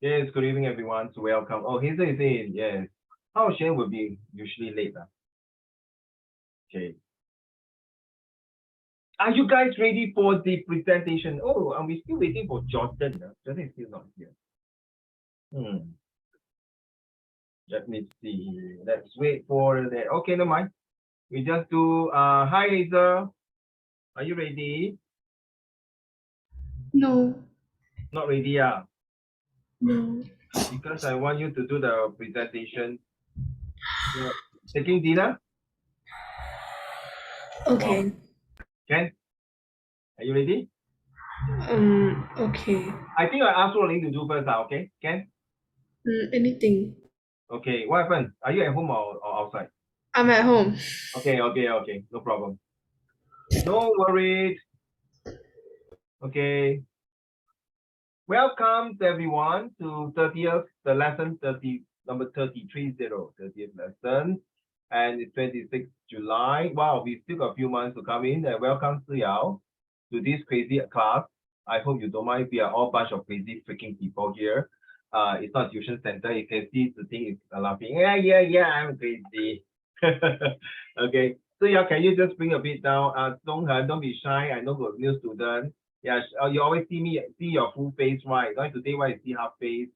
Yes, good evening, everyone. So welcome. Oh, Hazel is in. Yes. How Shane will be usually late. Okay. Are you guys ready for the presentation? Oh, are we still waiting for Jordan? Jordan is still not here. Let me see. Let's wait for that. Okay, never mind. We just do. Hi, Hazel. Are you ready? No. Not ready, ah. No. Because I want you to do the presentation. Yeah. Taking dinner? Okay. Wow. Ken, are you ready? Okay. I think I asked Rolling to do first, okay? Ken? Anything. Okay, what happened? Are you at home or outside? I'm at home. Okay, no problem. No worries. Okay. Welcome to everyone to 30th, the lesson 30, number 3030, 30th lesson. And it's 26th July. Wow, we still got a few months to come in. And welcome to y'all to this crazy class. I hope you don't mind. We are all bunch of crazy freaking people here. It's not tuition center. You can see the thing is laughing. Yeah, I'm crazy. Okay. So yeah, can you just bring a bit down? Don't be shy. I know you're a new student. Yeah, you always see your full face, right? Not today, why you see half face?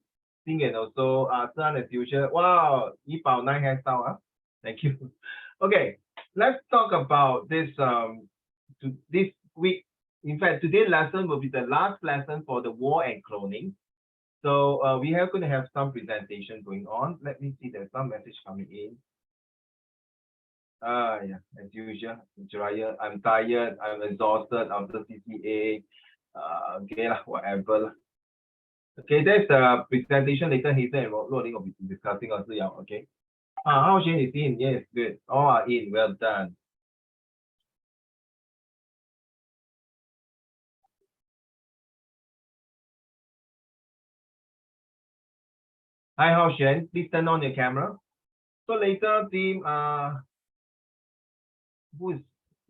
Sing and also, Sun as usual. Wow, 109 hairstyle. Thank you. Okay, let's talk about this this week. In fact, today's lesson will be the last lesson for the war and cloning. So we are going to have some presentation going on. Let me see. There's some message coming in. Yeah, as usual, I'm tired. I'm exhausted after CCA. Okay, whatever. Okay, that's the presentation later. Hazel and Loading will be discussing also. Yeah, okay. How Shane is in? Yes, good. All are in. Well done. Hi, Hao Shen. Please turn on your camera. So later, team, who is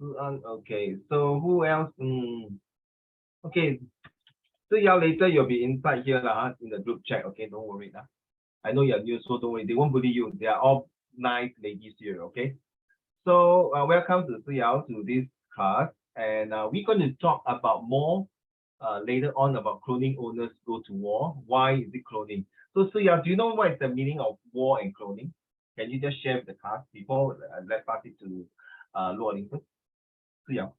okay? So who else? Okay. So yeah, later you'll be inside here in the group chat. Okay, don't worry lah. I know you're new, so don't worry. They won't bully you. They are all nice ladies here. Okay. So welcome to Suyao to this class, and we're going to talk about more later on about cloning owners go to war. Why is it cloning? So Suyao, do you know what is the meaning of war and cloning? Can you just share with the class before let's pass it to Luo Ling first? Suyao.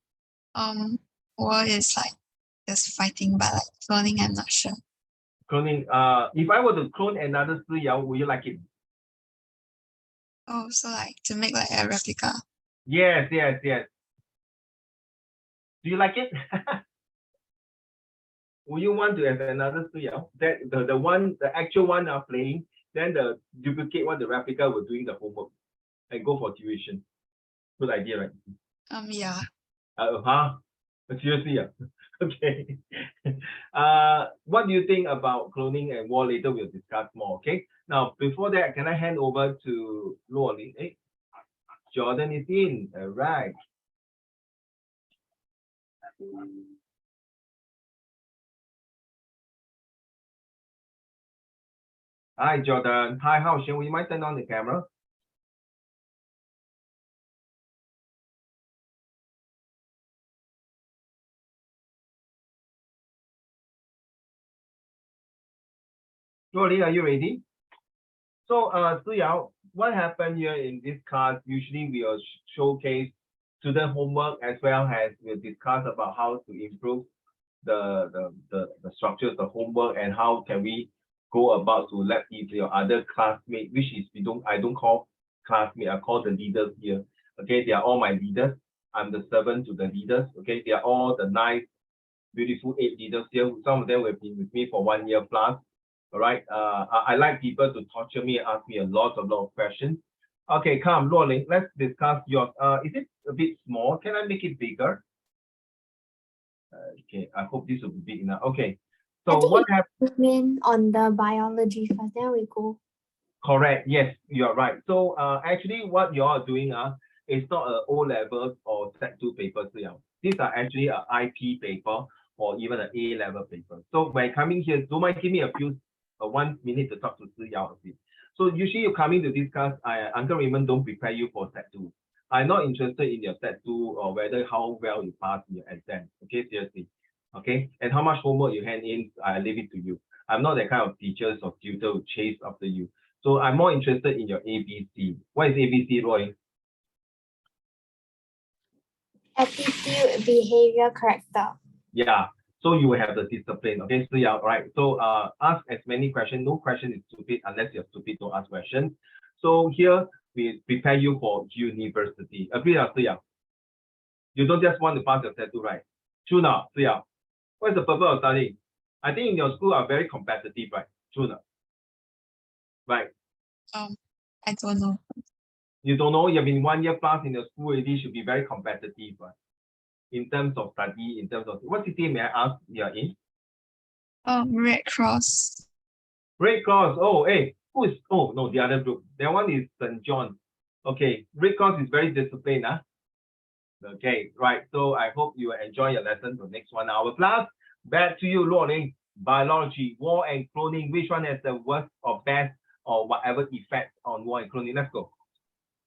War is like just fighting, but like cloning, I'm not sure. Cloning. If I were to clone another Suyao, would you like it? Oh, so like to make like a replica. Yes. Do you like it? Would you want to have another Suyao? That the actual one are playing, then the duplicate one, the replica will doing the homework and go for tuition. Good idea, right? Yeah. Seriously, yeah. Okay. What do you think about cloning and war? Later we'll discuss more. Okay. Now before that, can I hand over to Luo Ling? Hey, Jordan is in. All right. Hi, Jordan. Hi, Hao Shen. Would you mind turn on the camera? Luo Ling, are you ready? So, Suyao, what happened here in this class? Usually, we will showcase student homework as well as we'll discuss about how to improve the structure of the homework and how can we go about to let your other classmates, which is I don't call classmate, I call the leaders here. Okay, they are all my leaders. I'm the servant to the leaders. Okay, they are all the nice, beautiful 8 leaders here. Some of them have been with me for 1 year plus. All right. I like people to torture me and ask me a lot of questions. Okay, come, Luo Ling, let's discuss yours. Is it a bit small? Can I make it bigger? Okay, I hope this will be big enough. Okay. So what happened on the biology first, then we go. Correct. Yes, you're right. So actually what you are doing is not a O levels or Set2 papers. These are actually a IP paper or even an A level paper. So when coming here, don't mind give me a few 1 minute to talk to Si Yao a bit. So usually you coming to this class, Uncle Raymond don't prepare you for set 2. I'm not interested in your set 2 or whether how well you pass in your exam. Okay, seriously. Okay, and how much homework you hand in, I leave it to you. I'm not that kind of teachers or tutor who chase after you. So I'm more interested in your ABC. What is ABC, Roy? Attitude, behavior, character. Yeah. So you will have the discipline. Okay, so yeah, right. So ask as many questions. No question is stupid unless you're stupid. Don't ask questions. So here we prepare you for university. Agree, yeah. You don't just want to pass your set 2, right? True now, yeah. What's the purpose of studying? I think in your school are very competitive, right? True now. Right. I don't know. You don't know, you've been 1 year plus in the school already, should be very competitive, right? In terms of study, in terms of what city may I ask you're in? Red Cross. Red Cross. Oh, hey, who is? Oh no, the other group. That one is St. John. Okay, Red Cross is very disciplined, huh? Okay, right. So I hope you enjoy your lesson for next 1 hour class. Back to you, Luoling. Biology, war and cloning. Which one has the worst or best or whatever effect on war and cloning? Let's go.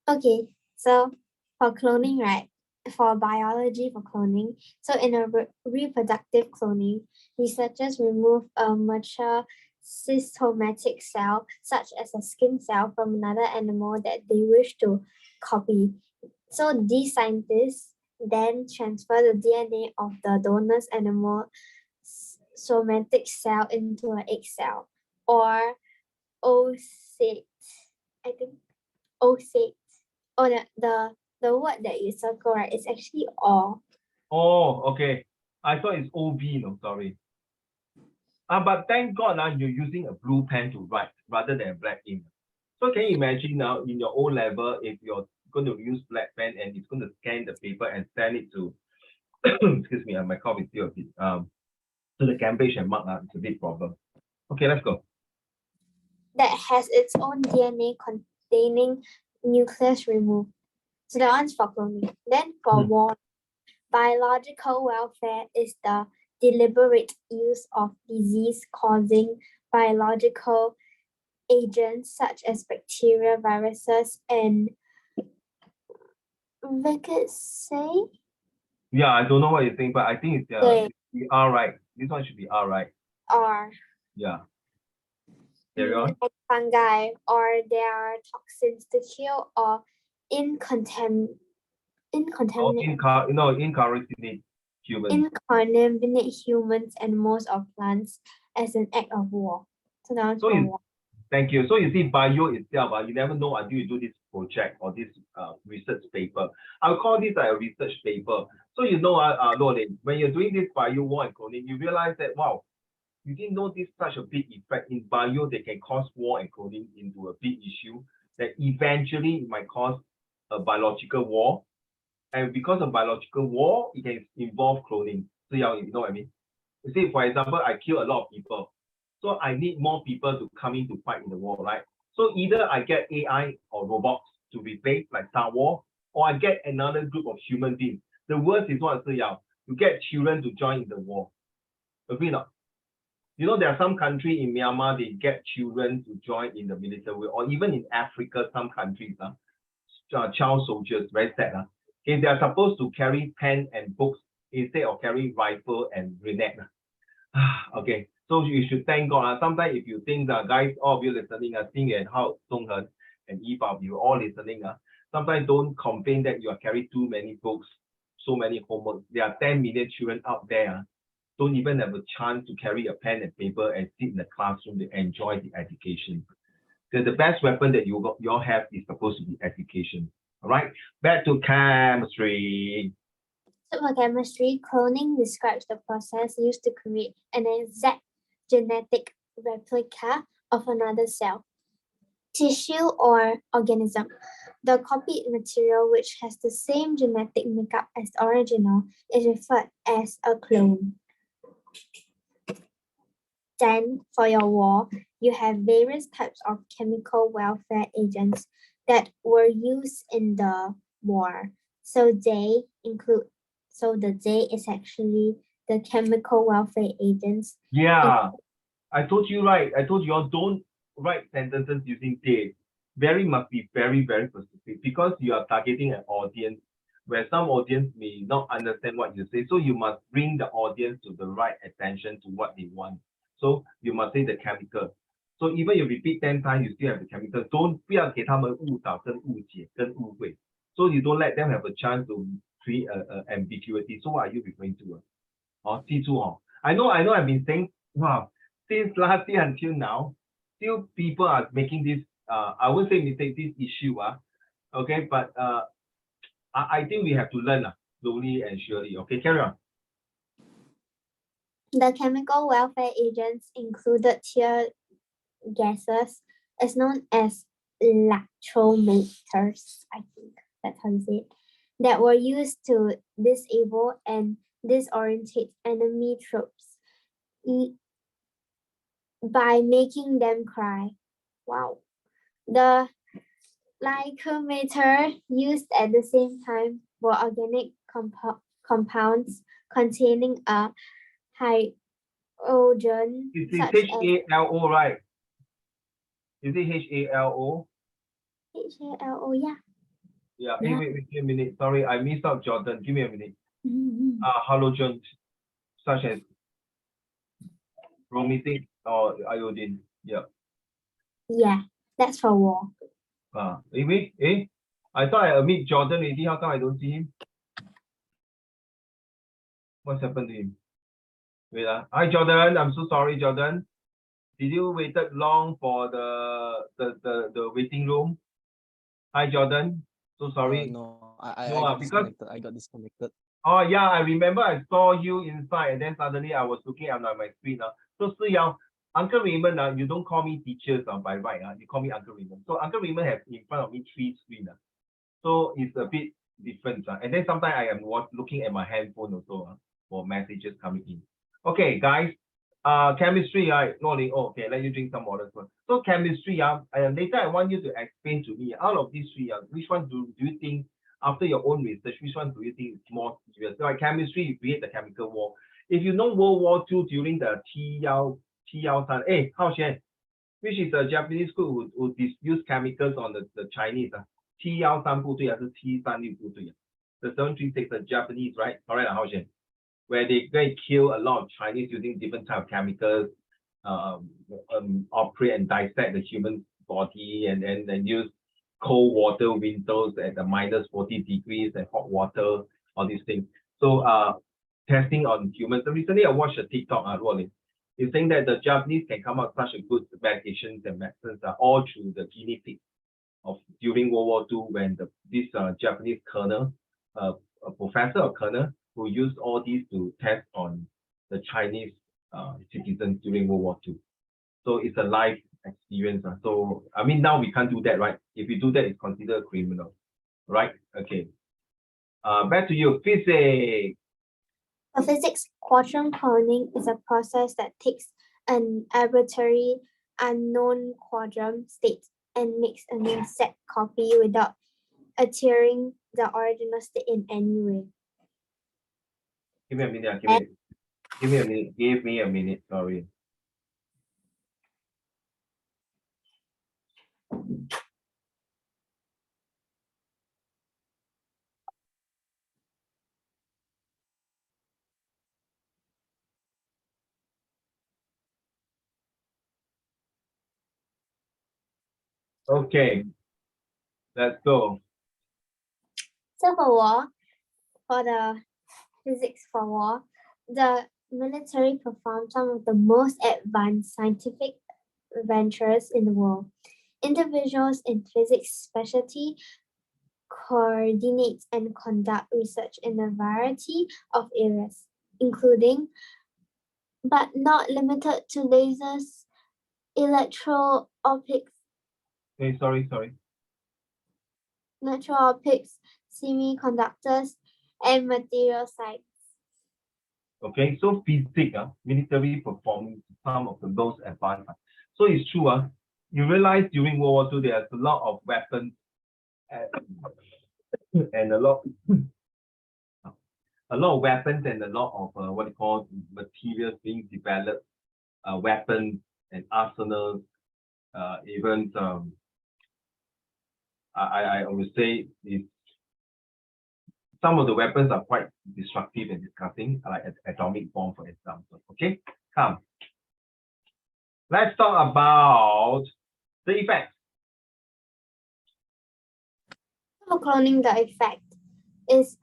Okay, so for cloning, right? For biology, for cloning, so in a reproductive cloning, researchers remove a mature cystomatic cell, such as a skin cell, from another animal that they wish to copy. So these scientists then transfer the DNA of the donor's animal somatic cell into an egg cell, or oocyte, I think, oocyte. Oh, the word that you circle, right, is actually all. Oh, okay. I thought it's OV, no, sorry. But thank God now you're using a blue pen to write rather than black ink. So can you imagine now in your O level, if you're going to use black pen and it's going to scan the paper and send it to, excuse me, my cough is still a bit, to the Cambridge and mark, it's a big problem. Okay, let's go. That has its own DNA containing nucleus removed. So that one's for cloning. Then for war, biological welfare is the deliberate use of disease-causing biological agents such as bacteria, viruses, and vaccines. Yeah, I don't know what you think, but I think it's R, right. This one should be R, right? Or Yeah. Carry on. fungi, or there are toxins to kill or incontaminate Incarcerate humans and most of plants as an act of war. So now it's for war. Thank you. So you see, bio itself, you never know until you do this project or this research paper. I'll call this a research paper. So you know, Lorraine, when you're doing this bio war and cloning, you realize that, wow, you didn't know this such a big effect in bio. They can cause war and cloning into a big issue that eventually it might cause a biological war. And because of biological war, it can involve cloning. So you know what I mean? You see, for example, I kill a lot of people. So I need more people to come in to fight in the war, right? So either I get AI or robots to replace, like Star Wars, or I get another group of human beings. The worst is what, you get children to join in the war. Agree or not? You know, there are some countries in Myanmar, they get children to join in the military, or even in Africa, some countries, child soldiers, very sad. Okay, they are supposed to carry pen and books instead of carrying rifle and grenade. Okay, so you should thank God. Sometimes if you think that guys, all of you listening, Xing and Hao, Donghen, and Eva, you all listening, sometimes don't complain that you are carrying too many books, so many homework. There are 10 million children out there, don't even have a chance to carry a pen and paper and sit in the classroom to enjoy the education. Because the best weapon that you all have is supposed to be education. All right, back to chemistry. So for chemistry, cloning describes the process used to create an exact genetic replica of another cell, tissue, or organism. The copied material, which has the same genetic makeup as the original, is referred as a clone. Then, for your war, you have various types of chemical warfare agents that were used in the war. So they include, so the J is actually the chemical warfare agents. Yeah. I told you right. I told you all don't write sentences using they. Must be very, very specific because you are targeting an audience where some audience may not understand what you say. So you must bring the audience to the right attention to what they want. So you must say the chemical. So even you repeat 10 times, you still have the chemical. Don't 不要给他们误导跟误解跟误会. So you don't let them have a chance to create a ambiguity. So what are you referring to? I know I've been saying, wow, since last year until now, still people are making this, I won't say mistake, this issue, okay, but I think we have to learn slowly and surely. Okay, carry on. The chemical welfare agents included tear gases is known as electrometers, I think that's how you say it, that were used to disable and disorientate enemy troops by making them cry. Wow. The glycometer used at the same time were organic compounds containing a hydrogen Is it such as HALO, right? Is it HALO? HALO, yeah. Yeah, hey, wait a minute. Sorry, I missed out Jordan. Give me a minute. Halogen, such as bromidic or iodine. Yeah. Yeah, that's for war. Wait. I thought I meet Jordan already. How come I don't see him? What's happened to him? Wait. Hi, Jordan. I'm so sorry, Jordan. Did you waited long for the waiting room? Hi, Jordan. So sorry. No, I No, got because disconnected. I got disconnected. oh yeah, I remember I saw you inside, and then suddenly I was looking at my screen. So Siyao, Uncle Raymond, you don't call me teachers by right. You call me Uncle Raymond. So Uncle Raymond has in front of me 3 screens. So it's a bit different. And then sometimes I am looking at my handphone also for messages coming in. Okay, guys. Chemistry, right? No, okay, let you drink some water first. So chemistry, and later I want you to explain to me out of these 3, which one do you think, after your own research, which one do you think is more serious? So like chemistry, you create the chemical war. If you know World War II during the T13, hey, Hao Xuan, which is the Japanese school who use chemicals on the Chinese, T13部队还是 T36部队 The 736, the Japanese, right? Correct, Hao Xuan? Where they kill a lot of Chinese using different type of chemicals, operate and dissect the human body, and then use cold water windows at the -40 degrees and hot water, all these things. So testing on humans. So recently I watched a TikTok, Rolling. It's saying that the Japanese can come up with such a good medications and medicines all through the guinea pig of during World War II, when this Japanese colonel, a professor or colonel, who used all these to test on the Chinese citizens during World War II. So it's a life experience. So I mean, now we can't do that, right? If we do that, it's considered criminal, right? Okay. Back to you, physics. For physics, quantum cloning is a process that takes an arbitrary unknown quantum state and makes a new set copy without altering the original state in any way. Give me a minute. Give me a minute. Sorry. Okay, let's go. So for war, for the physics for war, the military performed some of the most advanced scientific ventures in the world. Individuals in physics specialty coordinate and conduct research in a variety of areas, including, but not limited to, lasers, electro-optics, Okay, sorry. electro-optics, semiconductors, and material science. Okay, so physics, military performing some of the most advanced. So it's true, you realize during World War II there's a lot of weapons and a lot of weapons and a lot of what you call materials being developed weapons and arsenals, even I would say some of the weapons are quite destructive and disgusting, like atomic bomb, for example. Okay, come. Let's talk about the effects. For cloning, the effect is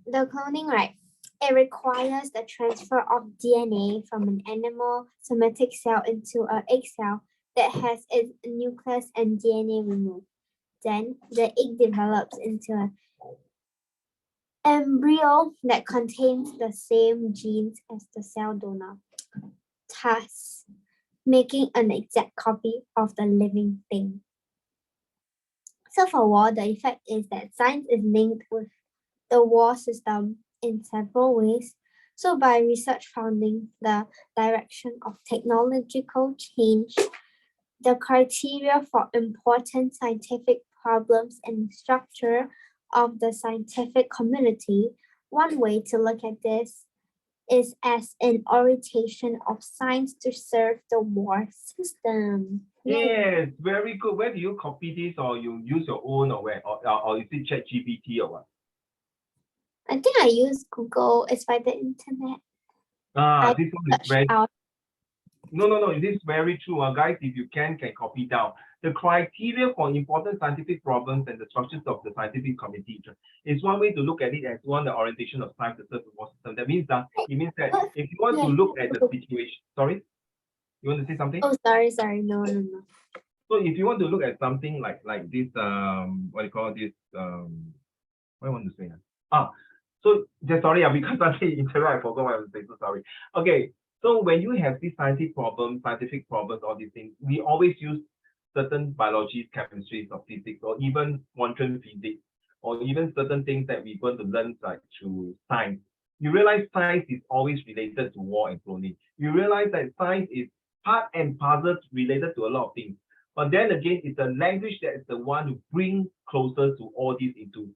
the cloning, right? It requires the transfer of DNA from an animal somatic cell into an egg cell that has its nucleus and DNA removed. Then the egg develops into an embryo that contains the same genes as the cell donor, thus making an exact copy of the living thing. So for war, the effect is that science is linked with the war system in several ways. So by research founding the direction of technological change, the criteria for important scientific problems and structure of the scientific community, one way to look at this is as an orientation of science to serve the war system. Yes, very good. Where do you copy this, or you use your own, or where, or is it ChatGPT or what? I think I use Google. It's by the internet. This one is very. Out. No. This is very true, guys. If you can copy down the criteria for important scientific problems and the structures of the scientific committee. Is one way to look at it as one the orientation of science to serve the war system. That means that it means that if you want to look at the situation, sorry, you want to say something? Oh, sorry, no. So if you want to look at something like this, what do you call this? What I want to say? So just sorry, because I interrupt, I forgot what I was saying. So sorry. Okay, so when you have these scientific problems, all these things, we always use certain biology, chemistry, or physics, or even quantum physics, or even certain things that we're going to learn like through science. You realize science is always related to war and cloning. You realize that science is part and parcel related to a lot of things. But then again, it's a language that is the one who brings closer to all these into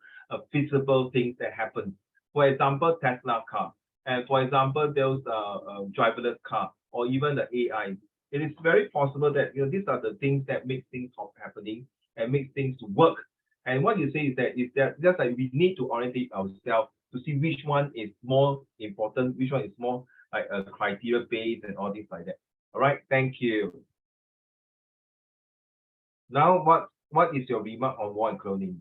feasible things that happen. For example, Tesla car, and for example, those driverless car, or even the AI. It is very possible that these are the things that make things happening and make things work. And what you say is that just like we need to orientate ourselves to see which one is more important, which one is more like a criteria based and all things like that. All right, thank you. Now, what is your remark on war and cloning?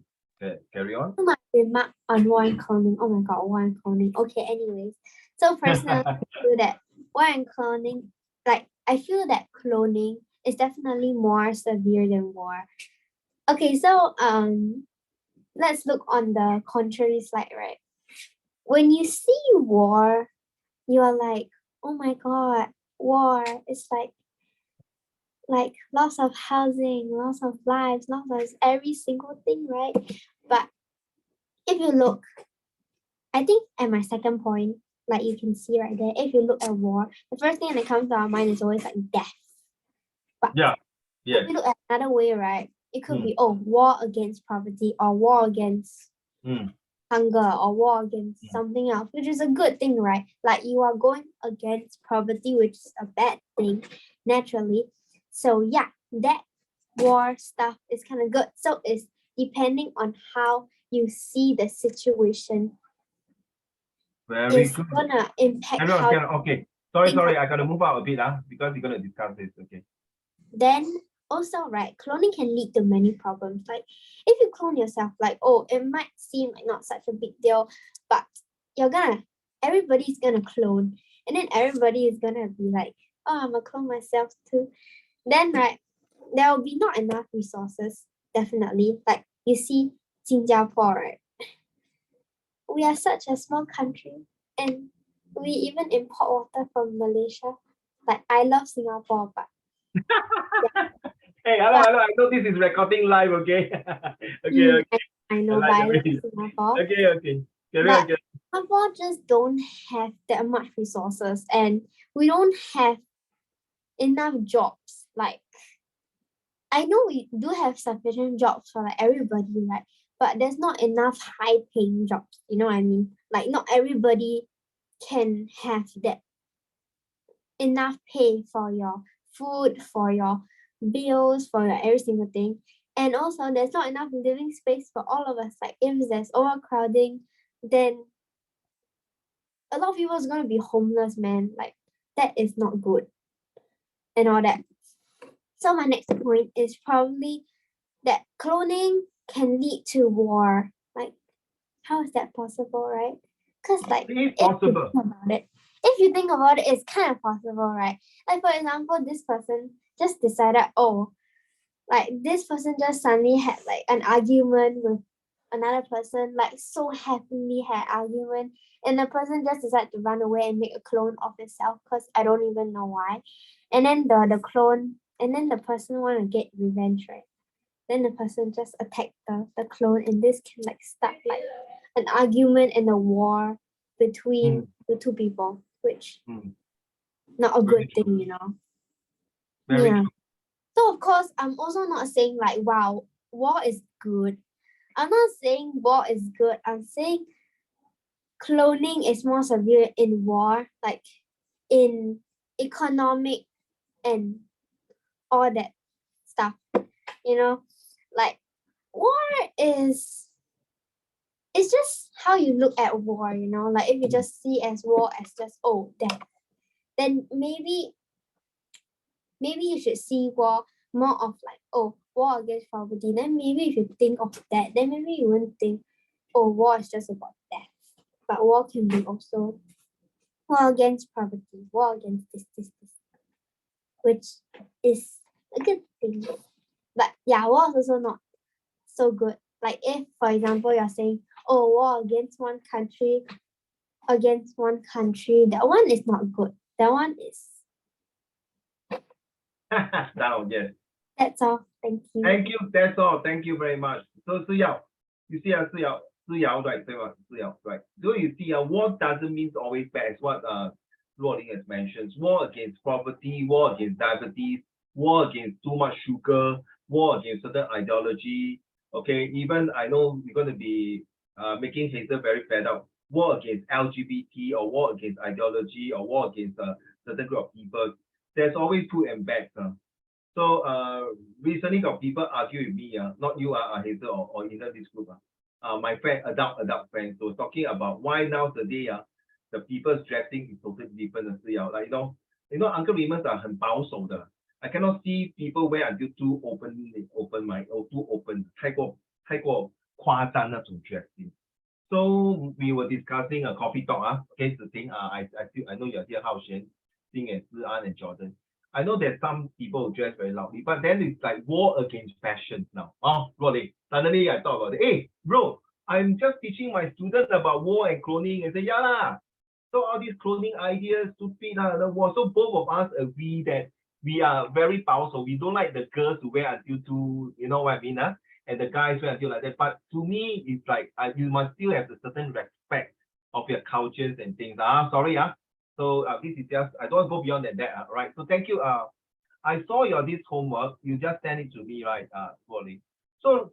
Carry on. My remark on war and cloning. Oh my god, war and cloning. Okay, anyways. So personally, I feel that war and cloning, like I feel that cloning is definitely more severe than war. Okay, so let's look on the contrary slide, right? When you see war, you are like, oh my god, war is like loss of housing, loss of lives, loss of every single thing, right? But if you look, I think at my second point, like you can see right there, if you look at war, the first thing that comes to our mind is always like death. But yeah. if you look at another way, right, it could be war against poverty, or war against hunger, or war against something else, which is a good thing, right? Like you are going against poverty, which is a bad thing, naturally. So yeah, that war stuff is kind of good. So it's depending on how you see the situation. Very it's good. Gonna impact okay. Sorry, I gotta move out a bit, because we're gonna discuss this. Okay. Then also, right, cloning can lead to many problems. Like if you clone yourself, like, oh, it might seem like not such a big deal, but everybody's gonna clone, and then everybody is gonna be like, oh, I'm gonna clone myself too. Then, right, there will be not enough resources, definitely. Like you see, Singapore, right? We are such a small country, and we even import water from Malaysia. Like I love Singapore, but hey, hello. I know this is recording live, okay? okay. I know, but I love Singapore. Okay. But Singapore just don't have that much resources, and we don't have enough jobs. Like I know we do have sufficient jobs for like everybody, right? But there's not enough high-paying jobs. You know what I mean? Like not everybody can have that enough pay for your food, for your bills, for your every single thing. And also there's not enough living space for all of us. Like if there's overcrowding, then a lot of people is gonna be homeless, man. Like that is not good. And all that. So my next point is probably that cloning can lead to war. Like, how is that possible, right? Because like It's possible. if you think about it, it's kind of possible, right? Like for example, this person just decided, oh, like this person just suddenly had like an argument with another person, like so happily had argument, and the person just decided to run away and make a clone of itself because I don't even know why. And then the clone, and then the person want to get revenge, right? Then the person just attacked the clone, and this can like start like an argument and a war between the two people, which not a Very good thing, you know. Very Yeah. true. So of course, I'm also not saying like, wow, war is good. I'm not saying war is good. I'm saying cloning is more severe in war, like in economic and all that stuff. You know, like war is, it's just how you look at war, you know, like if you just see as war as just, oh, death, then maybe you should see war more of like, oh, war against poverty. Then maybe if you think of that, then maybe you wouldn't think, oh, war is just about death. But war can be also war against poverty, war against this, which is a good thing. But yeah, war is also not so good. Like if, for example, you're saying, oh, war against one country, that one is not good. That one is. Down, yes. That's all. Thank you. Thank you. That's all. Thank you very much. So, Yao, you see, Yao, right? Right. So you see, war doesn't mean always bad. It's what Luoling has mentioned. War against poverty, war against diabetes, war against too much sugar, war against certain ideology. Okay, even I know we're going to be making Hazel very fed up. War against LGBT, or war against ideology, or war against a certain group of people. There's always good and bad. So recently got people argue with me, not you, Hazel, or in this group. My friend, adult friends, so talking about why nowadays the people's dressing is totally different. Like Uncle Raymond 很保守的. I cannot see people wear until too open mind or too open, 太过夸张那种 dressing. So we were discussing a coffee talk. Okay, the thing. I know you're here, Hao Xuan, Ding and Zian and Jordan. I know that some people dress very loudly, but then it's like war against fashion now. Oh, really? Suddenly I thought about it. Hey, bro, I'm just teaching my students about war and cloning. And say, yeah lah. So all these cloning ideas, stupid the war. So both of us agree that we are very powerful. We don't like the girls to wear until too, you know what I mean, and the guys wear until like that. But to me, it's like you must still have a certain respect of your cultures and things. Sorry. So this is just, I don't go beyond that, right? So thank you. I saw this homework. You just send it to me, right? Slowly. So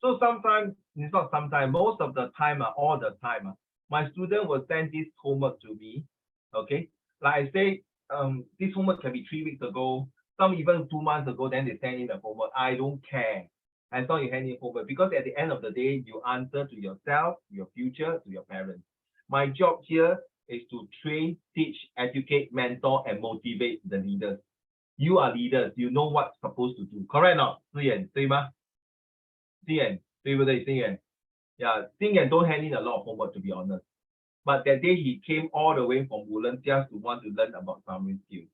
so sometimes, it's not sometimes, most of the time, all the time, my student will send this homework to me. Okay. Like I say, this homework can be 3 weeks ago, some even 2 months ago, then they send in the homework. I don't care. I thought you hand in homework because at the end of the day, you answer to yourself, your future, to your parents. My job here is to train, teach, educate, mentor, and motivate the leaders. You are leaders. You know what's supposed to do. Correct or not? 思妍，对吗？思妍，对不对？思妍 Yeah, 思妍 don't hand in a lot of homework, to be honest. But that day he came all the way from Woodlands just to want to learn about summary skills.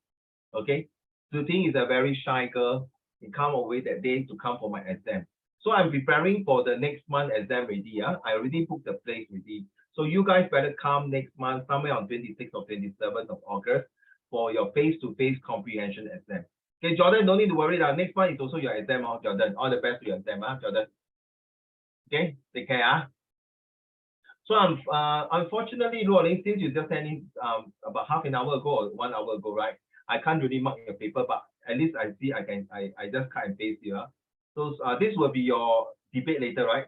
Okay? Tzu Ting is a very shy girl. He come away that day to come for my exam. So I'm preparing for the next month exam already. I already booked the place already. So you guys better come next month, somewhere on 26th or 27th of August, for your face-to-face comprehension exam. Okay, Jordan, don't need to worry. Next month is also your exam, Jordan. All the best to your exam, Jordan. Okay, take care. So unfortunately, Luoling, since you just sent in about half an hour ago or 1 hour ago, right? I can't really mark your paper, but at least I see I just cut and paste here. So this will be your debate later, right?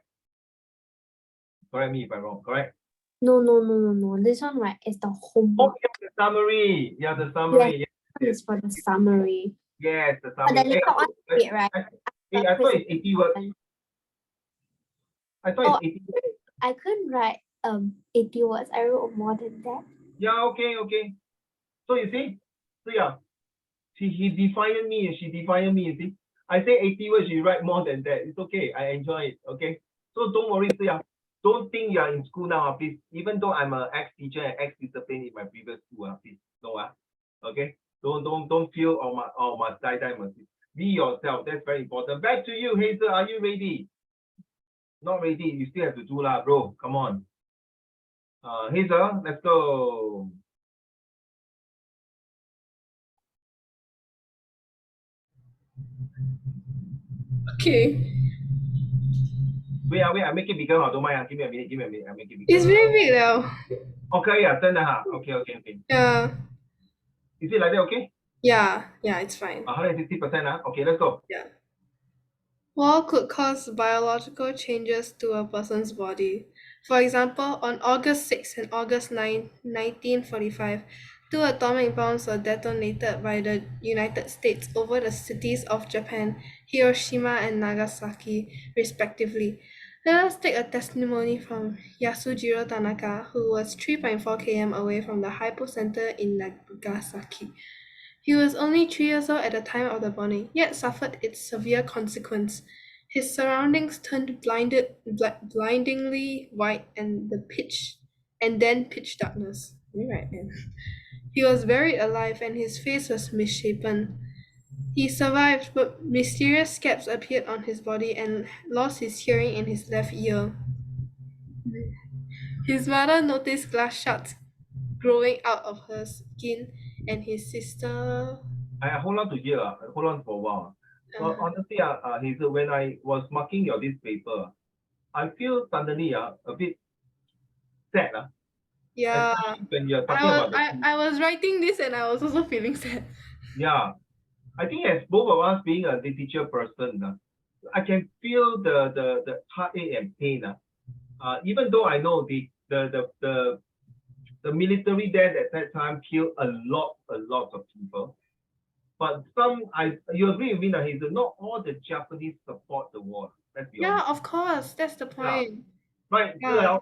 Correct me if I'm wrong, correct? No. This one, right, is the Oh, homework. yeah, the summary. Yeah, the summary. This one is for the summary. Yes, the But the summary. Hey, later on, wait, right? I thought it's 80 words. I thought Oh, it's 80 words. I couldn't write 80 words. I wrote more than that. Yeah, okay. So you see, so yeah, he defied me, she defied me, you see. I say 80 words, she write more than that. It's okay. I enjoy it. Okay. So don't worry, so yeah. Don't think you are in school now, please. Even though I'm an ex-teacher and ex-discipline in my previous school, please. No, okay. Don't feel my die. Be yourself. That's very important. Back to you, Hazel. Are you ready? Not ready. You still have to do lah, bro. Come on. Hazel, let's go. Okay. Wait, I make it bigger. Don't mind. Give me a minute. I make it bigger. It's very big now. Okay, yeah, 真的哈. Okay. Yeah. Is it like that okay? Yeah, it's fine. 160%. Okay, let's go. Yeah. War could cause biological changes to a person's body. For example, on August 6 and August 9, 1945, two atomic bombs were detonated by the United States over the cities of Japan, Hiroshima and Nagasaki, respectively. Let us take a testimony from Yasujiro Tanaka, who was 3.4 km away from the hypocenter in Nagasaki. He was only 3 years old at the time of the bombing, yet suffered its severe consequence. His surroundings turned blindingly white and then pitch darkness. You're right, man. He was buried alive and his face was misshapen. He survived, but mysterious scabs appeared on his body and lost his hearing in his left ear. His mother noticed glass shards growing out of her skin, and his sister. I hold on to here. Hold on for a while. Well, honestly, Hazel, when I was marking this paper, I feel suddenly a bit sad. Yeah, Especially when you're talking about I was writing this and I was also feeling sad. Yeah, I think as both of us being a literature person, I can feel the heartache and pain. Even though I know the military there at that time killed a lot of people. But you agree with me, Hazel, not all the Japanese support the war. Let's be honest. Of course, that's the point. Right, Yeah,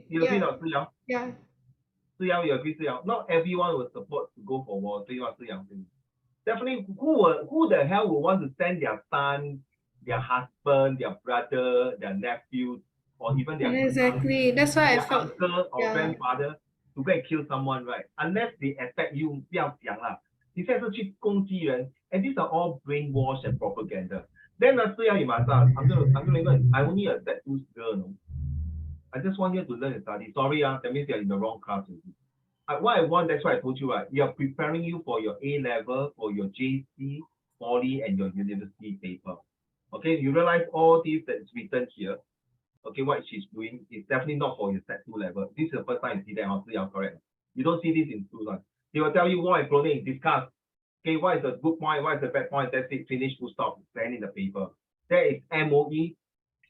you agree not, yeah. You agree, not everyone will support to go for war. Definitely, who the hell would want to send their son, their husband, their brother, their nephew, or even their Exactly. That's why I felt. uncle or grandfather to go and kill someone, right? Unless they attack you, 不要讲啦。你现在是去攻击人 and these are all brainwash and propaganda. Then you must I'm gonna even I only accept 2 girl, no. I just want you to learn and study. Sorry, that means you're in the wrong class. What I want, that's why I told you, right? We are preparing you for your A level, for your JC, poly, and your university paper. Okay, you realize all these that's written here. Okay, what she's doing is definitely not for your set 2 level. This is the first time you see that, you're correct. You don't see this in school. They will tell you war and cloning, discuss. Okay, what is the good point, what is the bad point, that's it, finish, full stop, stand in the paper. There is MOE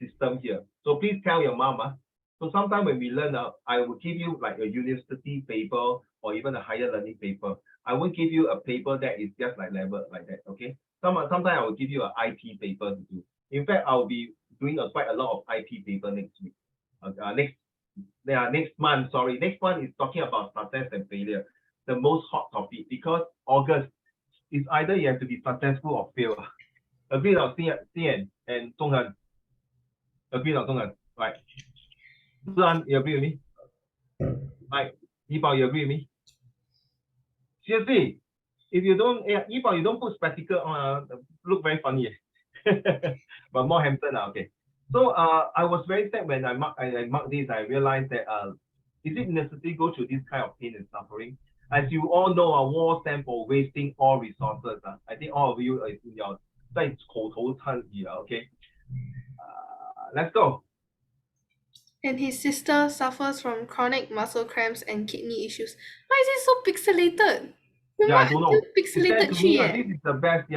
system here. So please tell your mama. So sometimes when we learn, I will give you like a university paper or even a higher learning paper. I won't give you a paper that is just like level like that, okay? Sometimes I will give you an IT paper to do. In fact, I'll be doing quite a lot of IT paper next week. Next month, sorry. Next month is talking about success and failure, the most hot topic, because August is either you have to be successful or fail. Agree or Xian and Zhonghan? Agree or Zhonghan? Right. Zhan, you agree with me? Right. Yibao, you agree with me? Seriously, if you don't, Yibao, you don't put spectacle on, look very funny. But more handsome, okay. So I was very sad when I marked this. I realized that is it necessary to go through this kind of pain and suffering? As you all know, a war stands for wasting all resources. I think all of you are in your 在口头禅语 okay. Let's go. And his sister suffers from chronic muscle cramps and kidney issues. Why is it so pixelated? Yeah, I don't know. Pixelated this is the best,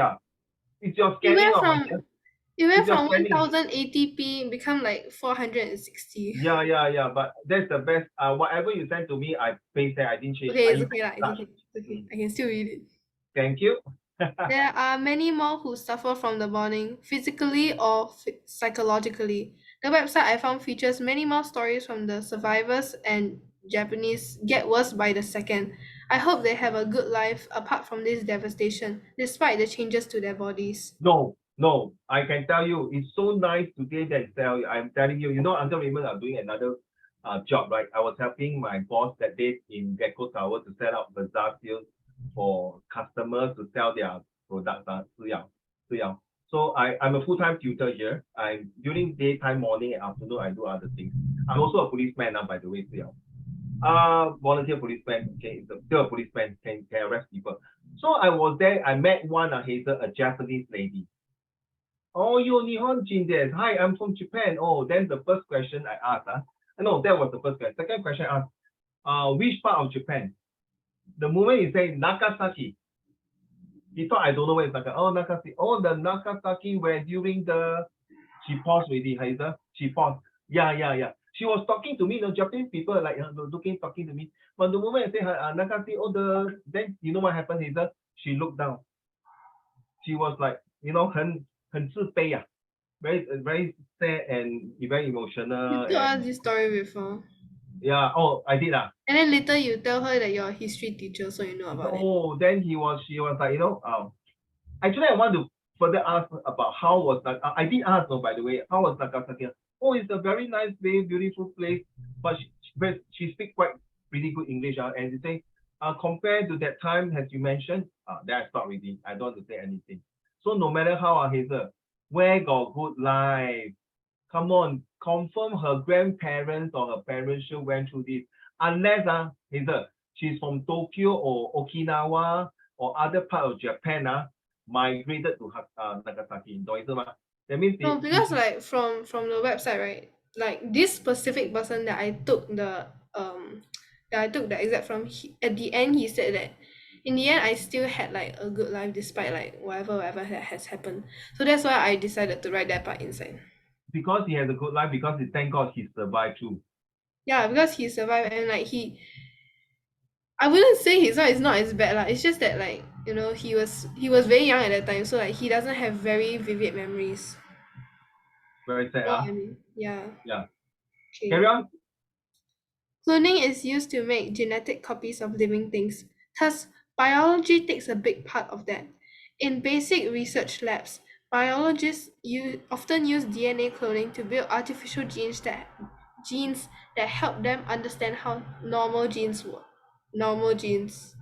It's your scanning of It went If you're from spending, 1080p become like 460. yeah. But that's the best. Whatever you sent to me, I pasted. I didn't change. Okay, I it's even okay lah. It's touch. okay. It's okay. I can still read it. Thank you. There are many more who suffer from the bombing, physically or psychologically. The website I found features many more stories from the survivors, and Japanese get worse by the second. I hope they have a good life apart from this devastation, despite the changes to their bodies. No. I can tell you, it's so nice today that I'm telling you, Uncle Raymond are doing another job, right? I was helping my boss that day in Gecko Tower to set up bazaar sales for customers to sell their products. 这样. So I'm a full-time tutor here. I'm during daytime, morning, and afternoon, I do other things. I'm also a policeman now, by the way, 这样. Volunteer policeman, okay, still a policeman, can arrest people. So I was there, I met one Hazel, a Japanese lady. Oh, you're Nihonjin desu. Hi, I'm from Japan. Oh, then the first question I asked, no, that was the first question. Second question I asked, which part of Japan? The moment you say Nagasaki, he thought I don't know where it's Nagasaki. Oh, Nagasaki. Oh, the Nagasaki where during she paused already, Hazel. She paused. Yeah. She was talking to me, Japanese people like talking to me. But the moment I say Nagasaki, then you know what happened, Hazel? She looked down. She was like, 很自卑啊, very sad and very emotional. You told us this story before. Yeah, I did. And then later you tell her that you're a history teacher, so you know about it. Oh, then she was like, actually I want to further ask about how was that. I did ask, by the way, how was Nagasaki? Oh, it's a very nice place, beautiful place, but she speaks quite pretty good English, and she say, compared to that time, as you mentioned, then I stopped reading. I don't want to say anything. So no matter how, Hazel, where got good life? Come on, confirm her grandparents or her parents still went through this. Unless, Hazel, she's from Tokyo or Okinawa or other part of Japan, migrated to Nagasaki. That means No, because like from the website, right? Like this specific person that I took the exam from, at the end he said that in the end I still had like a good life despite like whatever that has happened. So that's why I decided to write that part inside. because he has a good life, because thank God he survived too. Yeah, because he survived, and like I wouldn't say his life is not as bad lah. It's just that like he was very young at that time, so like he doesn't have very vivid memories. Very sad. You know what I mean? Yeah. Yeah. Okay. Carry on. Cloning is used to make genetic copies of living things. Thus, biology takes a big part of that. In basic research labs, biologists often use DNA cloning to build artificial genes that help them understand how normal genes work. Normal genes.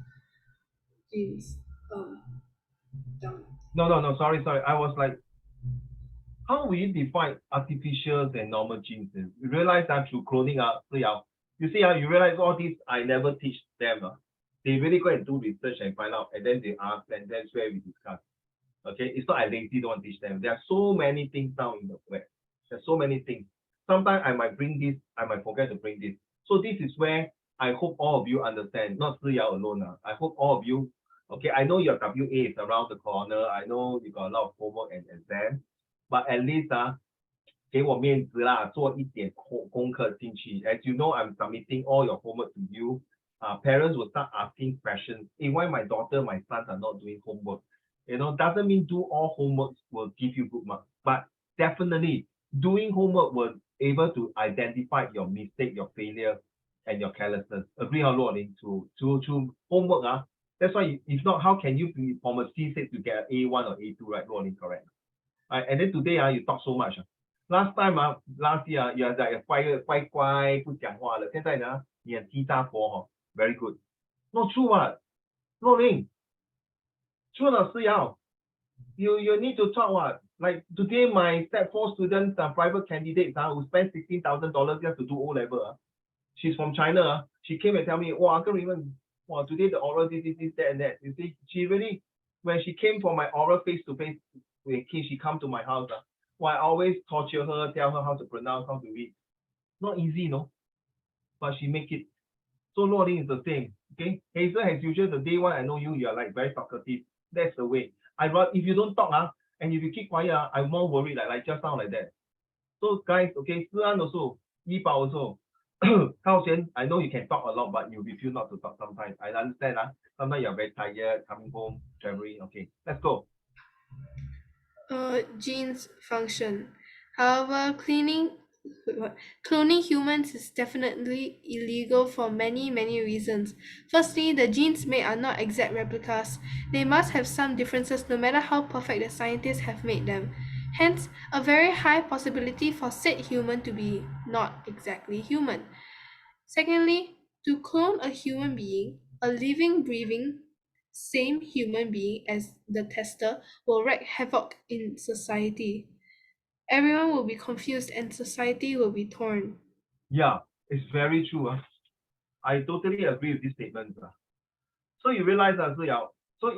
No, sorry. I was like, how will you define artificial and normal genes? You realize that through cloning, you see, you realize all these I never teach them. They really go and do research and find out, and then they ask, and that's where we discuss. Okay, it's not I lazy don't want to teach them. There are so many things now in the web. There's so many things. Sometimes I might bring this, I might forget to bring this. So this is where I hope all of you understand, not Siyao alone. I hope all of you, okay, I know your WA is around the corner. I know you got a lot of homework and exam, but at least 给我面子啦，做一点功课进去. As you know, I'm submitting all your homework to you. Parents will start asking questions. Hey, why my daughter, my sons are not doing homework? Doesn't mean do all homework will give you good marks, but definitely doing homework will able to identify your mistake, your failure, and your carelessness. Agree or not? To homework, that's why if not, how can you be from a C6 to get an A1 or A2, right? Rolling, correct. And then today, you talk so much. Last time, last year, you are like 乖不讲话了。现在呢，你很激大佛very good. Not true what? Rolling. True or not, you need to talk what? Like today, my step 4 students are private candidates who spent $16,000 just to do O level. She's from China. She came and tell me, I can't even. Today the oral this, that, and that. You see, she really, when she came for my oral face to face, when she come to my house, I always torture her, tell her how to pronounce, how to read. Not easy, but she make it. So Lording is the same. Okay, Hazel, as usual, the day one I know you, are like very talkative. That's the way. If you don't talk, And if you keep quiet, I'm more worried, like just sound like that. So guys, okay, Sian also, Yiba also, Kao Xian, I know you can talk a lot, but you refuse not to talk sometimes. I understand. Sometimes you're very tired, coming home, traveling. Okay, let's go. Genes function. However, cloning humans is definitely illegal for many, many reasons. Firstly, the genes made are not exact replicas. They must have some differences no matter how perfect the scientists have made them. Hence, a very high possibility for said human to be not exactly human. Secondly, to clone a human being, a living, breathing, same human being as the tester will wreak havoc in society. Everyone will be confused and society will be torn. Yeah, it's very true. I totally agree with this statement. So you realize, so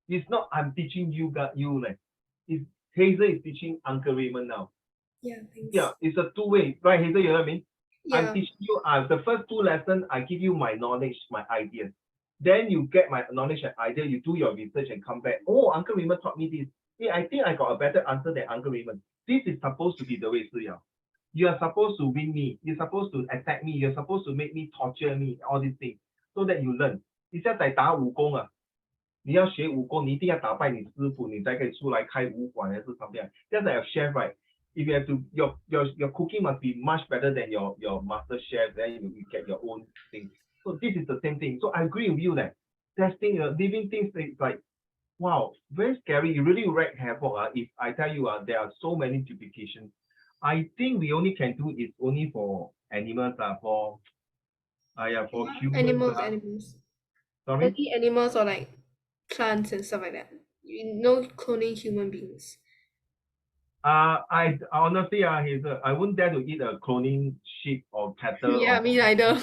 it's not I'm teaching like, it's Hazel is teaching Uncle Raymond now. Yeah, thanks. Yeah, it's a two-way, right, Hazel? You know what I mean? I'm Yeah, teaching you the first two lessons, I give you my knowledge, my ideas. Then you get my knowledge and idea, you do your research and come back. Oh, Uncle Raymond taught me this. Hey, I think I got a better answer than Uncle Raymond. This is supposed to be the way, Siyao. You are supposed to win me. You're supposed to attack me. You're supposed to make me torture me, all these things, so that you learn. It's just like 打武功啊。你要学武功，你一定要打败你师傅，你才可以出来开武馆还是怎么样？Just like a chef, right? If you have to, your cooking must be much better than your master chef. Then you get your own thing. So this is the same thing. So I agree with you that testing living things is like, wow, very scary. You really wreak havoc. If I tell you, there are so many duplications. I think we only can do it only for animals. For humans. animals. Sorry. Only animals or like plants and stuff like that. No cloning human beings. I honestly, Hazel, I wouldn't dare to eat a cloning sheep or cattle. Yeah, me neither.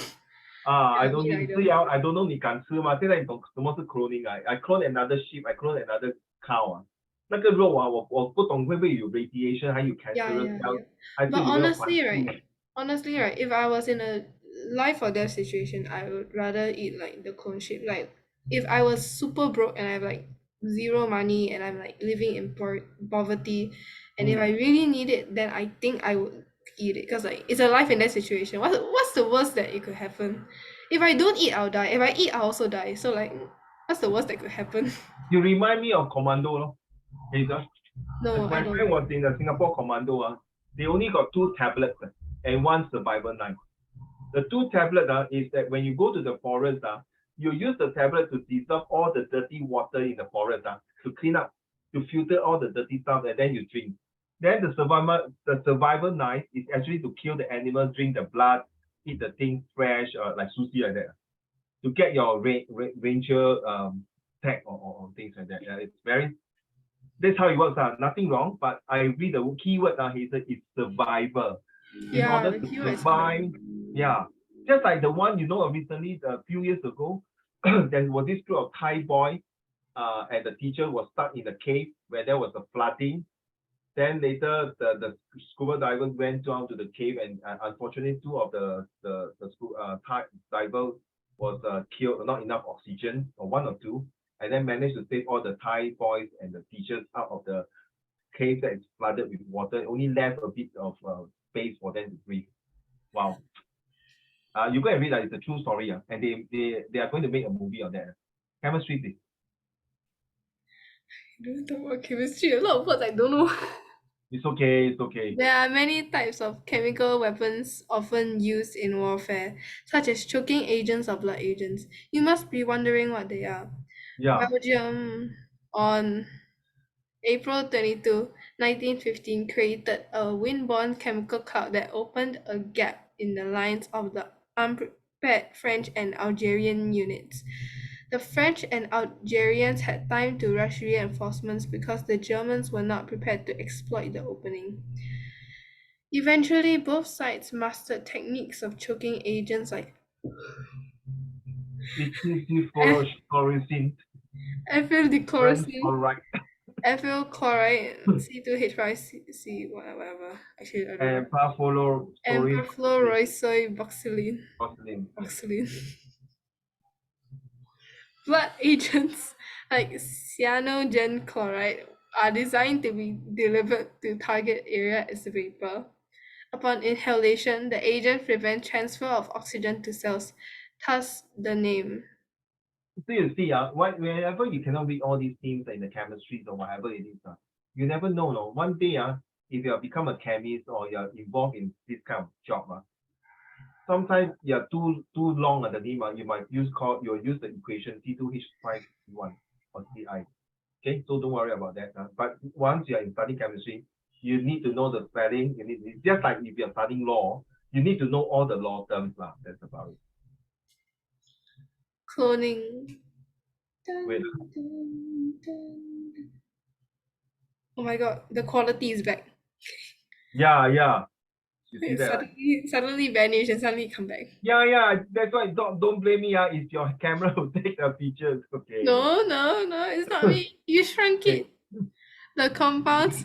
I Yeah, don't me need. neither. I don't know 你敢吃吗？现在你懂什么是 cloning I clone another sheep, I clone another cow 那个肉我不懂会不会有 radiation 还有 Yeah, cancerous yeah, cell yeah. 还是 But 有没有反应 honestly, right, if I was in a life or death situation, I would rather eat like the clone sheep. Like if I was super broke and I have like zero money and I'm like living in poverty, and if I really need it, then I think I would eat it because like it's a life and death situation. What's the worst that it could happen? If I don't eat, I'll die. If I eat, I'll also die. So like, what's the worst that could happen? You remind me of commando Hazel. No, I My don't. friend was in the Singapore commando they only got 2 tablets and 1 survival knife. The 2 tablets is that when you go to the forest you use the tablet to dissolve all the dirty water in the forest to clean up, to filter all the dirty stuff, and then you drink. Then the survival knife is actually to kill the animals, drink the blood, eat the thing fresh, like sushi like that, to get your ranger tag or things like that. It's very, that's how it works. Nothing wrong, but I read the keyword he said it's survival. In Yeah, order the to keyword is survive, yeah. Just like the one recently, a few years ago, there was this group of Thai boys, and the teacher was stuck in a cave where there was a flooding. Then later, the scuba divers went down to the cave, and unfortunately, 2 of the Thai divers was killed, not enough oxygen, or 1 or 2, and then managed to save all the Thai boys and the teachers out of the cave that is flooded with water. Only left a bit of space for them to breathe. Wow. You go and read that. It's a true story. And they are going to make a movie on that. Chemistry, please. Don't talk about chemistry. A lot of words I don't know. It's okay. It's okay. There are many types of chemical weapons often used in warfare, such as choking agents or blood agents. You must be wondering what they are. Yeah. Belgium on April 22, 1915 created a wind-borne chemical cloud that opened a gap in the lines of the unprepared French and Algerian units. The French and Algerians had time to rush reinforcements because the Germans were not prepared to exploit the opening. Eventually, both sides mastered techniques of choking agents like Fluorescent. ethyl dichlorosil, Alright. ethyl chloride, C2H5C, whatever. Actually, I don't know. And perfluoroalkyl. And perfluoroisoboxylene. Blood agents like cyanogen chloride, are designed to be delivered to target area as vapor. Upon inhalation, the agent prevents transfer of oxygen to cells, thus the name. So you see, whenever you cannot read all these things in the chemistry or whatever it is, you never know. No, one day, if you have become a chemist or you're involved in this kind of job, sometimes you're too long at the name, you'll use the equation C2H5C1 or CI. Okay, so don't worry about that. But once you're studying chemistry, you need to know the spelling. It's just like if you're studying law, you need to know all the law terms. That's about it. Cloning. Wait. Oh my god, the quality is back. Yeah. You see It that? Right? suddenly vanish and suddenly come back. Yeah. That's why don't blame me. It's your camera will take the pictures. Okay. No, it's not me. You shrunk it. The compounds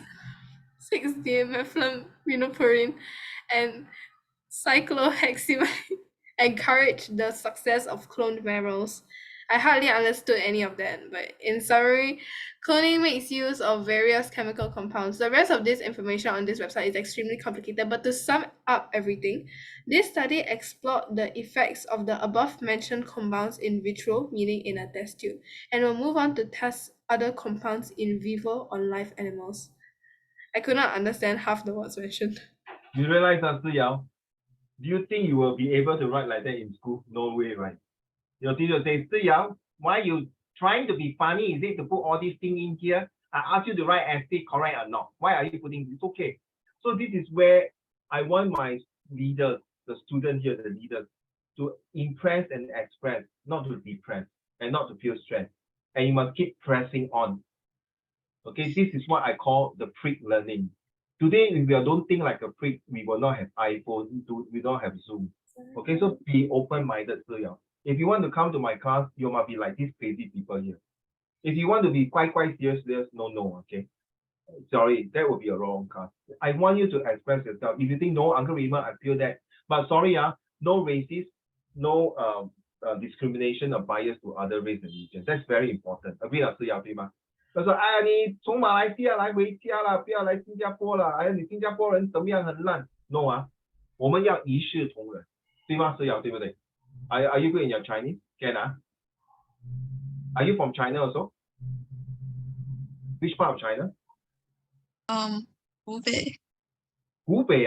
6-dimethylphenylpurine and cycloheximide encourage the success of cloned barrels. I hardly understood any of that, but in summary, cloning makes use of various chemical compounds. The rest of this information on this website is extremely complicated, but to sum up everything, this study explored the effects of the above-mentioned compounds in vitro, meaning in a test tube, and will move on to test other compounds in vivo on live animals. I could not understand half the words mentioned. You realize, Yao, do you think you will be able to write like that in school? No way, right? Your teacher says, Yao, why you trying to be funny? Is it to put all these things in here? I asked you to write essay, correct or not? Why are you putting this? Okay. So this is where I want my leaders, the students here, the leaders, to impress and express, not to depress and not to feel stressed. And you must keep pressing on. Okay, this is what I call the freak learning. Today, if we don't think like a freak, we will not have iPhone, we don't have Zoom. Okay, so be open-minded. If you want to come to my class, you must be like these crazy people here. If you want to be quite serious, no, okay? Sorry, that would be a wrong class. I want you to express yourself. If you think, no, Uncle Raymond, I feel that. But sorry, no racist, no discrimination or bias to other race and religion. That's very important. Agree, Yao,吗？他说：“哎呀，你从马来西亚来回家了，不要来新加坡了。哎呀，你新加坡人怎么样很烂 ？No 我们要一视同仁，对吗？是要对不对 ？Are you good in your Chinese? Can Are you from China also? Which part of China? 湖北。湖北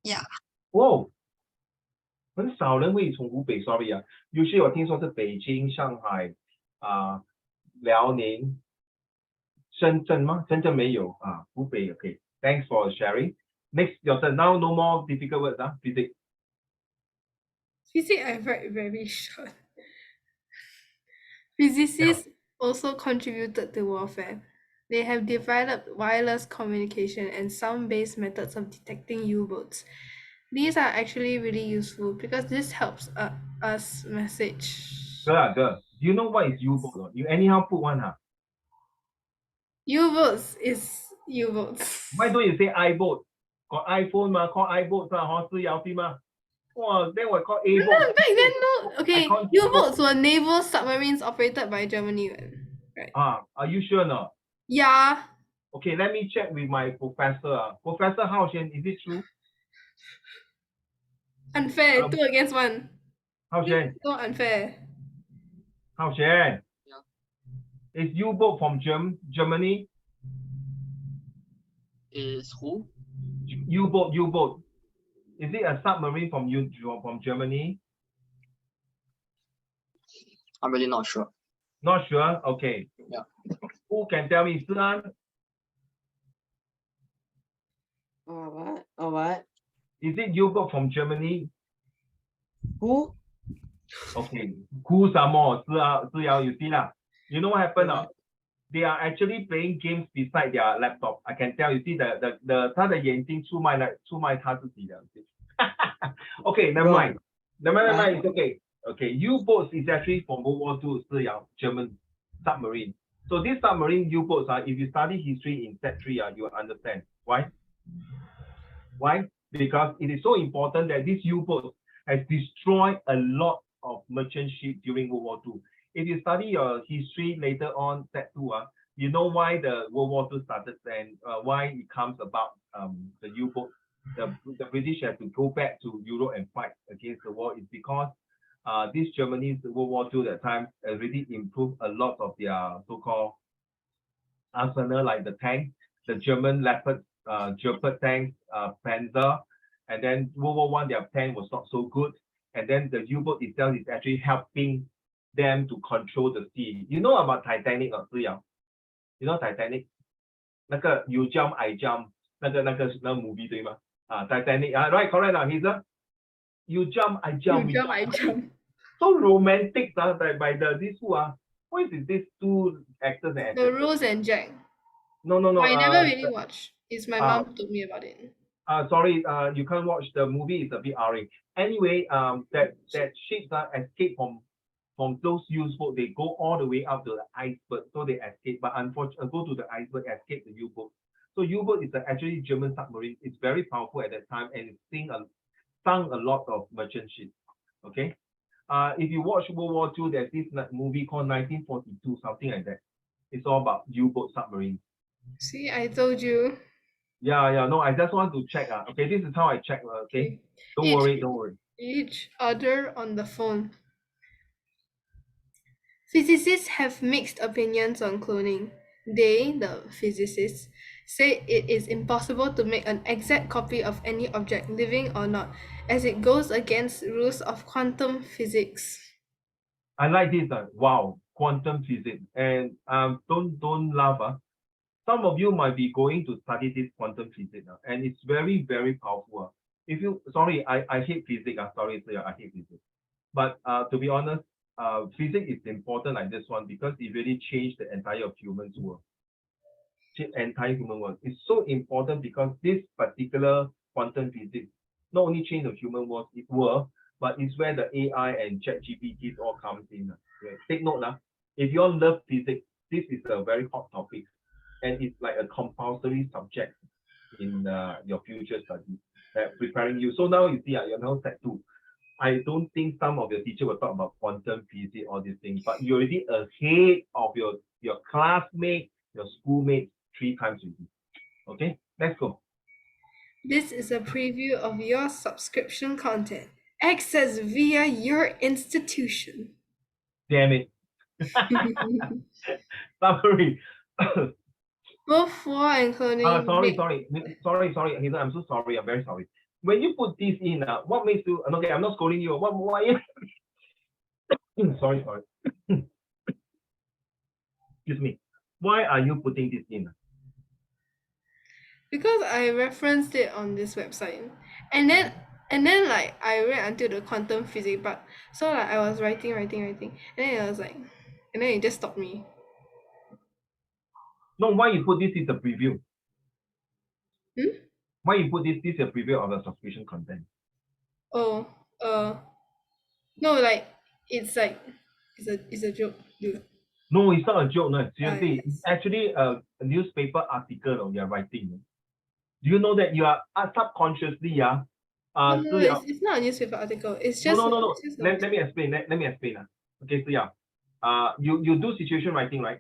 Yeah. 哦，很少人会从湖北 ，sorry 有些我听说是北京、上海辽宁。深圳吗？深圳没有湖北 OK. Thanks for sharing. Next, your turn. Now, no more difficult words. Physics. Physics I write very short. Physicists also contributed to warfare. They have developed wireless communication and sound-based methods of detecting U-boats. These are actually really useful because this helps us message. Girl. Do you know what is U-boat? You anyhow put one U-boats is U-boats. Why don't you say I-boat? Got iPhone call I-boat then we call A-boat. No, back then no. Okay, U-boats were naval submarines operated by Germany, right? Are you sure not? Yeah. Okay, let me check with my professor. Professor Hao Xuan, is it true? Unfair. 2 against 1. Hao Xuan. So unfair. Hao Xuan. Yeah. Is U-boat from Germany? Is who? U-boat. Is it a submarine from Germany? I'm really not sure. Not sure. Okay. Yeah. Who can tell me? Sian? What? Is it U-boat from Germany? Who? Okay. Who some more? You see lah. You know what happened? They are actually playing games beside their laptop. I can tell. You see the 他的眼睛出卖他自己的。Okay, never mind. Never mind. It's okay. Okay, U-boats is actually from World War II, German submarine. So this submarine U-boats if you study history in Set 3, you will understand. Why? Why? Because it is so important that this U-boat has destroyed a lot of merchant ships during World War II. If you study your history later on, Set 2, you know why the World War II started and why it comes about the U-boat. The British have to go back to Europe and fight against the war is because this Germany's World War II at that time already improved a lot of their so-called arsenal, like the tank, the German Leopard tanks, Panzer, and then World War I, their tank was not so good. And then the U-boat itself is actually helping them to control the sea. You know about Titanic or You know Titanic? 那个 You Jump I Jump 那个 movie 对吗？Titanic right correct Hazel? You Jump I Jump. You jump, I jump. So romantic by this who what is these two actors and The actresses? Rose and Jack. No. I never really watched. It's my mom who told me about it. Sorry, you can't watch the movie. It's a bit R. Anyway, that ships escape from those U-boats. They go all the way up to the iceberg, so they escape. But unfortunately, go to the iceberg, escape the U-boat. So U-boat is actually German submarine. It's very powerful at that time, and it sunk a lot of merchant ships. Okay. If you watch World War II, there's this movie called 1942, something like that. It's all about U-boat submarines. See, I told you. Yeah. No, I just want to check. Okay, this is how I check. Okay. Don't worry. Each other on the phone. Physicists have mixed opinions on cloning. They, the physicists, say it is impossible to make an exact copy of any object, living or not, as it goes against rules of quantum physics. I like this. Wow, quantum physics. And don't laugh. Some of you might be going to study this quantum physics, and it's very, very powerful. I hate physics. Sorry, I hate physics. But to be honest, physics is important like this one because it really changed the entire human world. Entire human world. It's so important because this particular quantum physics not only changed the human world, but it's where the AI and ChatGPT all comes in. Okay? Take note, if you all love physics, this is a very hot topic, and it's like a compulsory subject in your future study, preparing you. So now you see, you're now set 2. I don't think some of your teachers will talk about quantum physics, all these things, but you're already ahead of your classmates, your schoolmates 3 times with you. Okay, let's go. This is a preview of your subscription content. Access via your institution. Damn it. Summary. Both war and cloning. Sorry, Hazel, I'm so sorry. I'm very sorry. When you put this in, what makes you? Okay, I'm not scolding you. Why? Sorry. Excuse me. Why are you putting this in? Because I referenced it on this website, and then like I read until the quantum physics part. So like I was writing, and then it was like, and then it just stopped me. No, why you put this is a preview? Why you put this is a preview of the subscription content? Oh, no, like it's a joke, dude. No, it's not a joke. No, seriously, yes. It's actually a newspaper article you're writing. Do you know that you are subconsciously, No, it's not a newspaper article. It's just no. It's just Let me explain. Let me explain. Okay, so you do situation writing, right?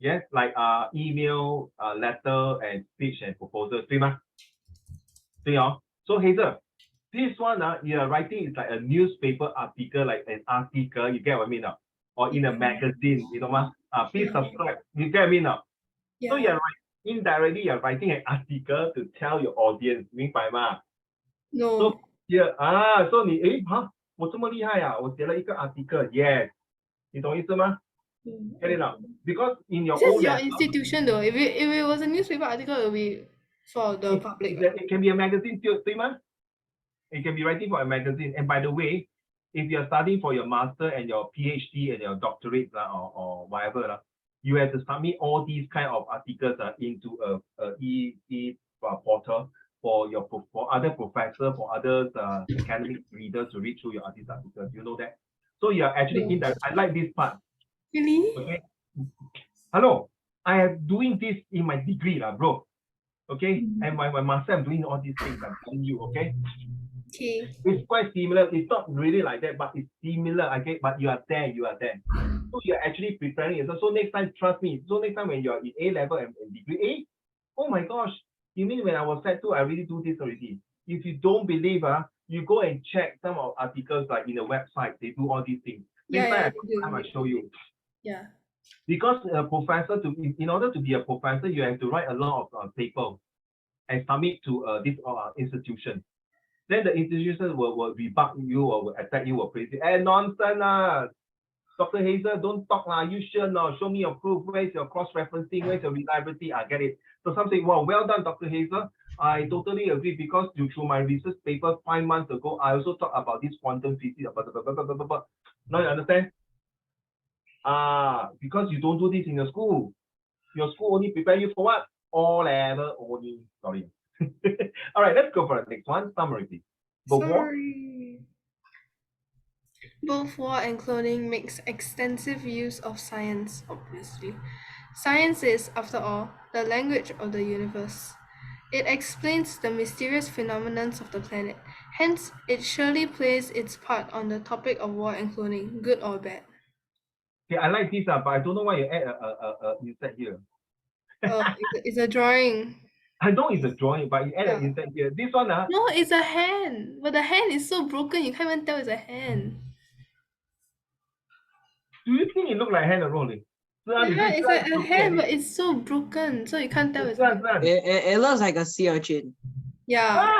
Yes, like email, letter, and speech and proposal, 对吗？对哦. So Hazel, this one you are writing is like a newspaper article, like an article. You get what I mean now? Or in a magazine, you know what? Please subscribe. You get what I mean now? Yeah. So you're indirectly you're writing an article to tell your audience, 明白吗？ No. So so 你我这么厉害我写了一个 article, yes. 你懂意思吗？ Get it out. Because in your This is own your institution though. If it was a newspaper article, it would be for the public. It can be a magazine too, 对吗? It can be writing for a magazine. And by the way, if you're studying for your master and your PhD and your doctorate or whatever, you have to submit all these kind of articles into a portal for other professors, for other academic readers to read through your articles. You know that? So you're actually in that. I like this part. Really? Okay. Hello, I am doing this in my degree, bro. Okay, and my master, I'm doing all these things. I'm telling you, okay. Okay. It's quite similar. It's not really like that, but it's similar. Okay, but you are there. So you're actually preparing yourself. So next time, trust me. So next time when you're in A level and degree A, oh my gosh, you mean when I was set 2, I really do this already. If you don't believe, you go and check some of articles like in the website. They do all these things. Next time I show you. Yeah. Because a professor in order to be a professor, you have to write a lot of paper and submit to this institution. Then the institution will rebut you or will attack you or praise you. Nonsense. Dr. Hazel, don't talk lah. You sure no? Show me your proof. Where's your cross-referencing? Where's your reliability? I get it. So some say, wow, well done, Dr. Hazel. I totally agree because through my research paper 5 months ago, I also talked about this quantum physics. Now you understand? Because you don't do this in your school. Your school only prepare you for what? O level only. Sorry. All right, let's go for the next one. Summary, please. Both war and cloning makes extensive use of science, obviously. Science is, after all, the language of the universe. It explains the mysterious phenomena of the planet. Hence, it surely plays its part on the topic of war and cloning, good or bad. Okay, I like this, but I don't know why you add a insect here. Oh, it's a drawing. I know it's a drawing, but you add an insect here. This one, No, it's a hand. But the hand is so broken, you can't even tell it's a hand. do you think it look like hand or rolling? Yeah, it's like a hand, but it's so broken, so you can't tell it's a hand. It looks like a sea urchin. Yeah.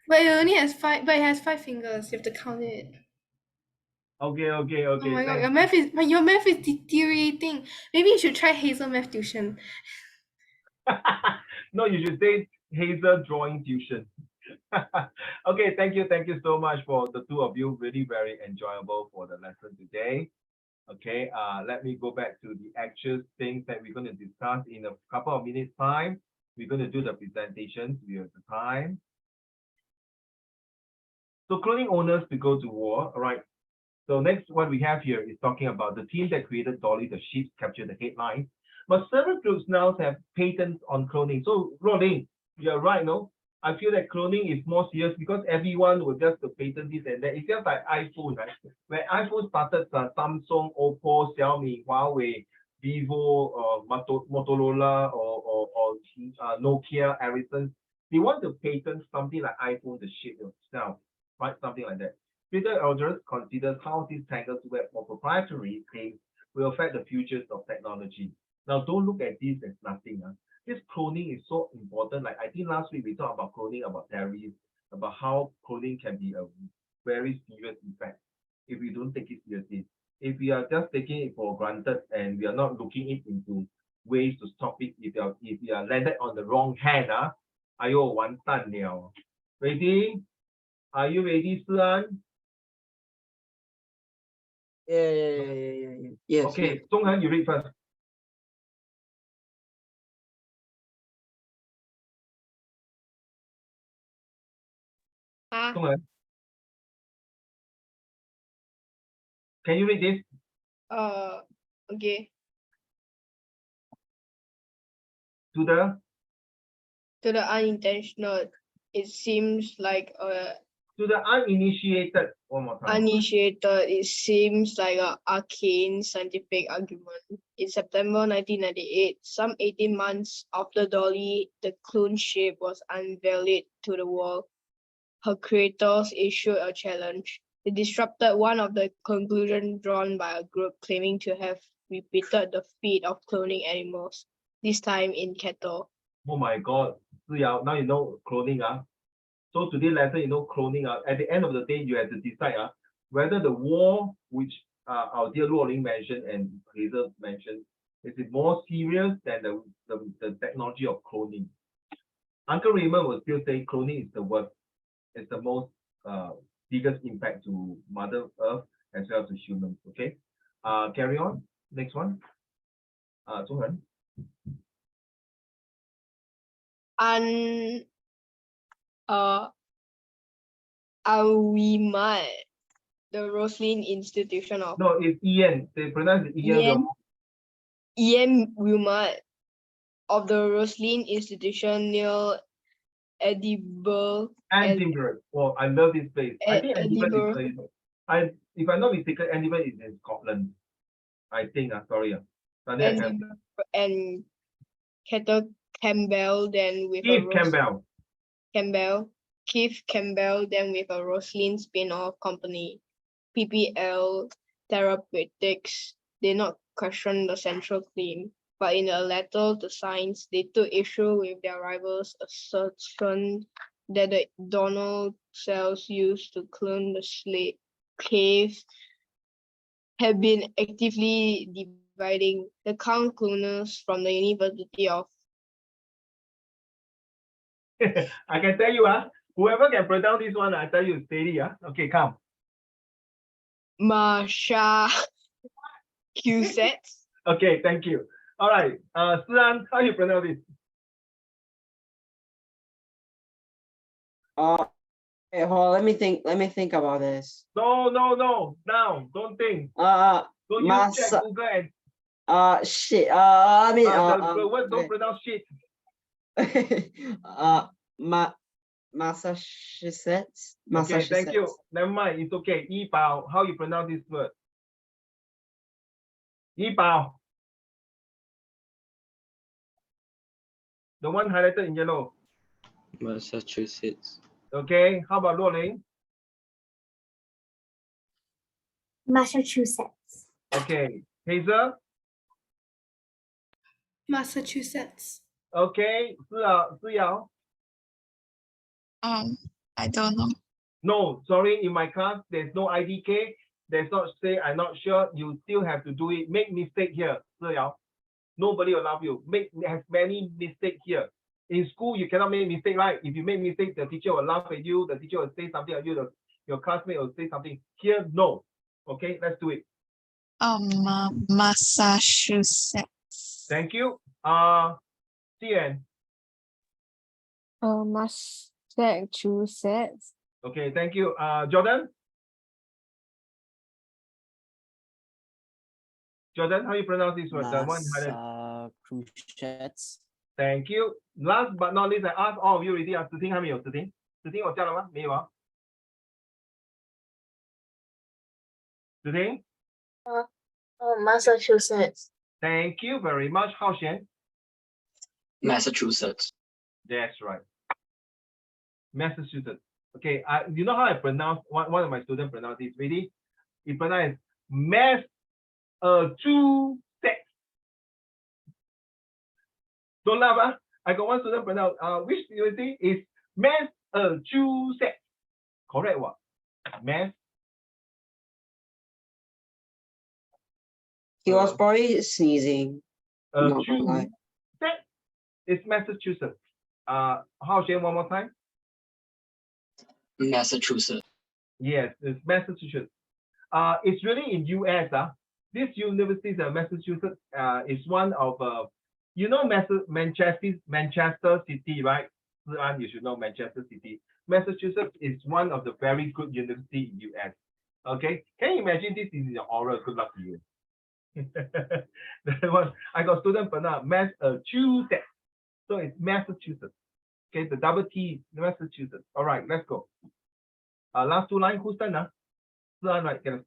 But it only has 5, but it has 5 fingers. You have to count it. Okay. Oh my god, your math is deteriorating. Maybe you should try Hazel math tuition. No, you should say Hazel drawing tuition. Okay, thank you so much for the two of you. Really very enjoyable for the lesson today. Okay, let me go back to the actual things that we're going to discuss in a couple of minutes time. We're going to do the presentations. We have the time. So cloning owners to go to war. All right. So next, what we have here is talking about the team that created Dolly the sheep captured the headlines. But several groups now have patents on cloning. So Rolling, you're right, no? I feel that cloning is more serious because everyone will just patent this and that. It's just like iPhone, right? When iPhone started, Samsung, Oppo, Xiaomi, Huawei, Vivo, Motorola, or Nokia, Ericsson, they want to patent something like iPhone, the shit itself, right? Something like that. Peter Elders considers how this tangled web of proprietary claims will affect the futures of technology. Now, don't look at this as nothing. This cloning is so important. Like I think last week we talked about cloning, about terrorists, about how cloning can be a very serious effect if we don't take it seriously. If we are just taking it for granted and we are not looking it into ways to stop it, if you are landed on the wrong hand, 哎呦完蛋了. Ready? Are you ready, Sian? Yeah. Yes. Okay, Zhonghan, you read first. Zhonghan, can you read this? Okay. To the unintentional, it seems like to the uninitiated, one more time. uninitiated, it seems like an arcane scientific argument. In September 1998, some 18 months after Dolly, the clone shape was unveiled to the world, her creators issued a challenge. It disrupted one of the conclusions drawn by a group claiming to have repeated the feat of cloning animals, this time in cattle. Oh my God, now you know cloning. So today's lesson, you know cloning. At the end of the day, you have to decide whether the war, which our dear Luoling mentioned and Hazel mentioned, is it more serious than the technology of cloning. Uncle Raymond will still say cloning is the worst. It's the most biggest impact to Mother Earth as well as to humans. Okay. Carry on. Next one. Zhonghan. Awimat, the Roslin Institution of No, it's Ian. They pronounce it Ian. Ian Wilmot of the Roslin Institution near Edinburgh. Edinburgh. Oh, I love this place. I think Edinburgh Edinburgh. if I'm not mistaken, Edinburgh is in Scotland. I think. Sorry. Sunday I can. Edinburgh and Campbell, then with a Keith Campbell. Keith Campbell, then with a Roslin spin-off company, PPL Therapeutics, did not question the central claim, but in a letter to Science, they took issue with their rivals' assertion that the donor cells used to clone the slave cave have been actively dividing the count cloners from the University of I can tell you, whoever can pronounce this one, I tell you steady, Okay, come. Massachusetts. Okay, thank you. All right, Sian, how you pronounce it? Hey, hold on, let me think about this. No, now, don't think. Don't use check Massa, Google and shit. I mean, the word don't pronounce shit. Massachusetts. Okay, thank you. Never mind, it's okay. Yi-bao, how you pronounce this word? Yi-bao. The one highlighted in yellow. Massachusetts. Okay, how about Luoling? Massachusetts. Okay, Hazel? Massachusetts. Okay, Siyao? I don't know. No, sorry, in my class, there's no IDK. There's not say, I'm not sure. You still have to do it. Make mistake here, Siyao. Nobody will love you. Make has many mistakes here. In school, you cannot make mistake, right? If you make mistake, the teacher will laugh at you. The teacher will say something at you. Your classmate will say something. Here, no. Okay, let's do it. Massachusetts. Thank you. Cian. Massachusetts. Okay, thank you. Jordan. Jordan, how you pronounce this word? The one Massachusetts. Thank you. Last but not least, I asked all of you already. 子听还没有？子听我叫了吗？没有啊。子听。Massachusetts. Thank you very much. Hao Xian. Massachusetts. That's right. Massachusetts. Okay, you know how I pronounce one of my students pronounce this? Ready? He pronounced Massachusetts. Don't laugh, I got one student pronounce which university is Massachusetts. Correct what? He was probably sneezing. It's Massachusetts. How Shane one more time? Massachusetts. Yes, it's Massachusetts. It's really in US. This university is Massachusetts. Is one of you know Manchester City, right? You should know Manchester City. Massachusetts is one of the very good university in US. Okay, can you imagine this is your oral? Good luck to you. I got student pronounce Massachusetts, so it's Massachusetts. Okay, the double T, Massachusetts. All right, let's go. Last two lines. Who's turn? Right, get it.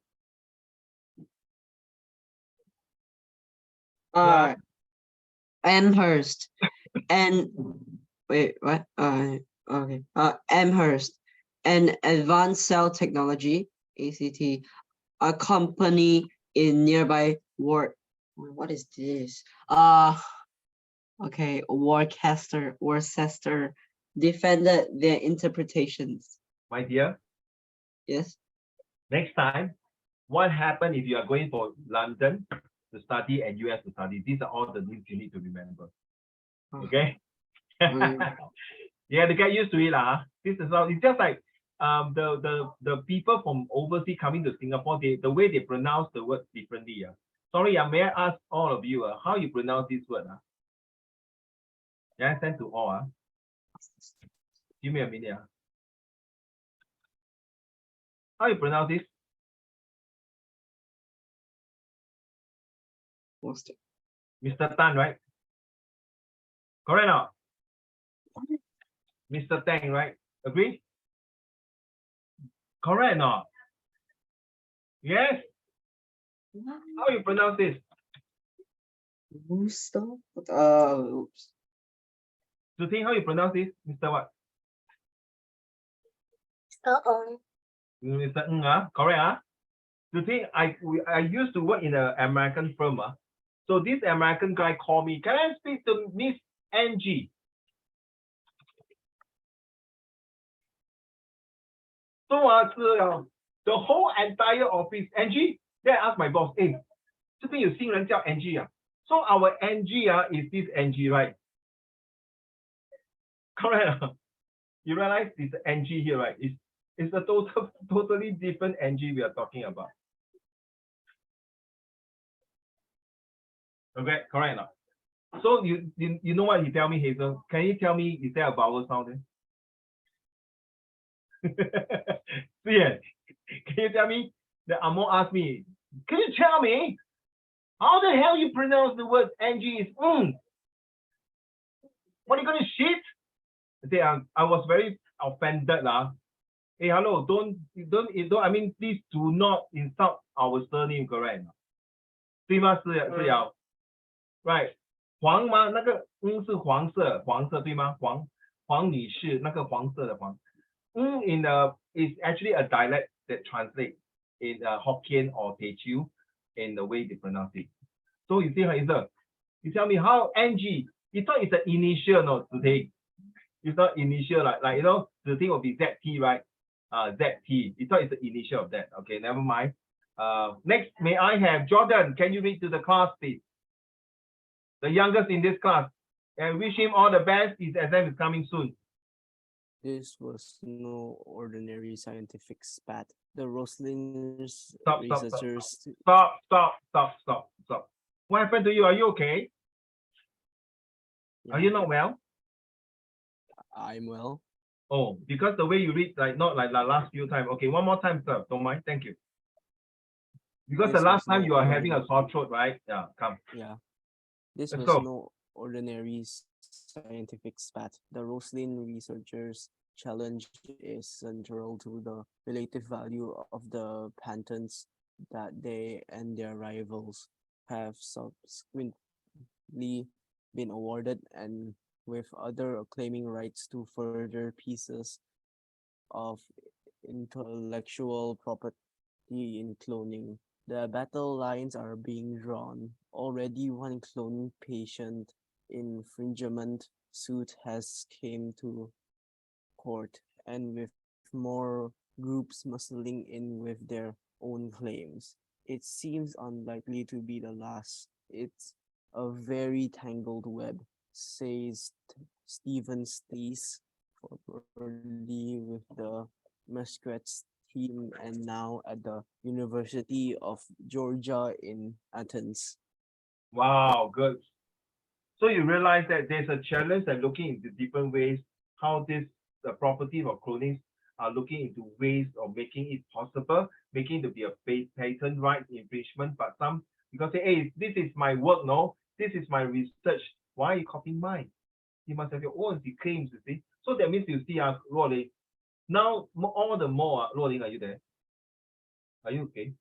Amherst and wait, what? Okay. Amherst and Advanced Cell Technology (ACT), a company in nearby What is this? Okay, Worcester defended their interpretations. My dear. Yes. Next time, what happened if you are going for London to study and US to study? These are all the things you need to remember. Okay. You have to get used to it, This is not. It's just like the people from overseas coming to Singapore. The way they pronounce the word differently. Sorry, may I ask all of you how you pronounce this word? Yeah, send to all. Give me a minute. How you pronounce this? Mr. Tan, right? Correct now. Mr. Tang, right? Agree? Correct or not? Yes? How you pronounce this? Booster? Oops. Suting, how you pronounce this? Mr. What? Mr. Ng, correct? Suting, I used to work in an American firm. So this American guy called me, can I speak to Miss Angie? So the whole entire office, Angie, then I asked my boss, hey, 这边有新人叫 Angie So our Angie is this Angie, right? Correct. You realize this Angie here, right? It's a totally different Angie we are talking about. Okay, correct now. So you know what he tell me, Hazel? Can you tell me, is there a vowel sound there? Yeah. Can you tell me? The Amo asked me, can you tell me how the hell you pronounce the word Angie is What are you gonna shit? I was very offended lah. Hey, hello, don't, I mean, please do not insult our surname, correct? 对吗？是瑶 ，right？ 黄吗？那个是黄色对吗？黄女士那个黄色的黄，in the is actually a dialect that translates in Hokkien or Teochew in the way they pronounce it. So you see, you tell me how Angie? You thought it's an initial, no? Today, it's not initial like you know the thing will be ZT, right? ZT. You thought it's the initial of that. Okay, never mind. Next, may I have Jordan? Can you read to the class, please? The youngest in this class. And wish him all the best. His exam is coming soon. This was no ordinary scientific spat. The Roslingers Stop. researchers. Stop. What happened to you? Are you okay? Yeah, Are you not well? I'm well. Oh, because the way you read, like not like the last few times. Okay, one more time, sir. Don't mind. Thank you. Because This the last was time no you are having a ordinary- sore throat, right? Yeah, come. Yeah. This Let's was go. no ordinary scientific spat. The Roslin researchers' challenge is central to the relative value of the patents that they and their rivals have subsequently been awarded, and with other claiming rights to further pieces of intellectual property in cloning. The battle lines are being drawn. Already one clone patient infringement suit has came to court, and with more groups muscling in with their own claims. It seems unlikely to be the last. It's a very tangled web, says Stephen Stees, formerly with the Muskrats team and now at the University of Georgia in Athens. Wow, good. So you realize that there's a challenge and looking into different ways how the property of cloning are looking into ways of making it possible, making it to be a patent right infringement, but some because say, hey, this is my work, no, this is my research. Why are you copying mine? You must have your own claims, you see. So that means you see, Rolling. Now all the more, Rolling, are you there? Are you okay?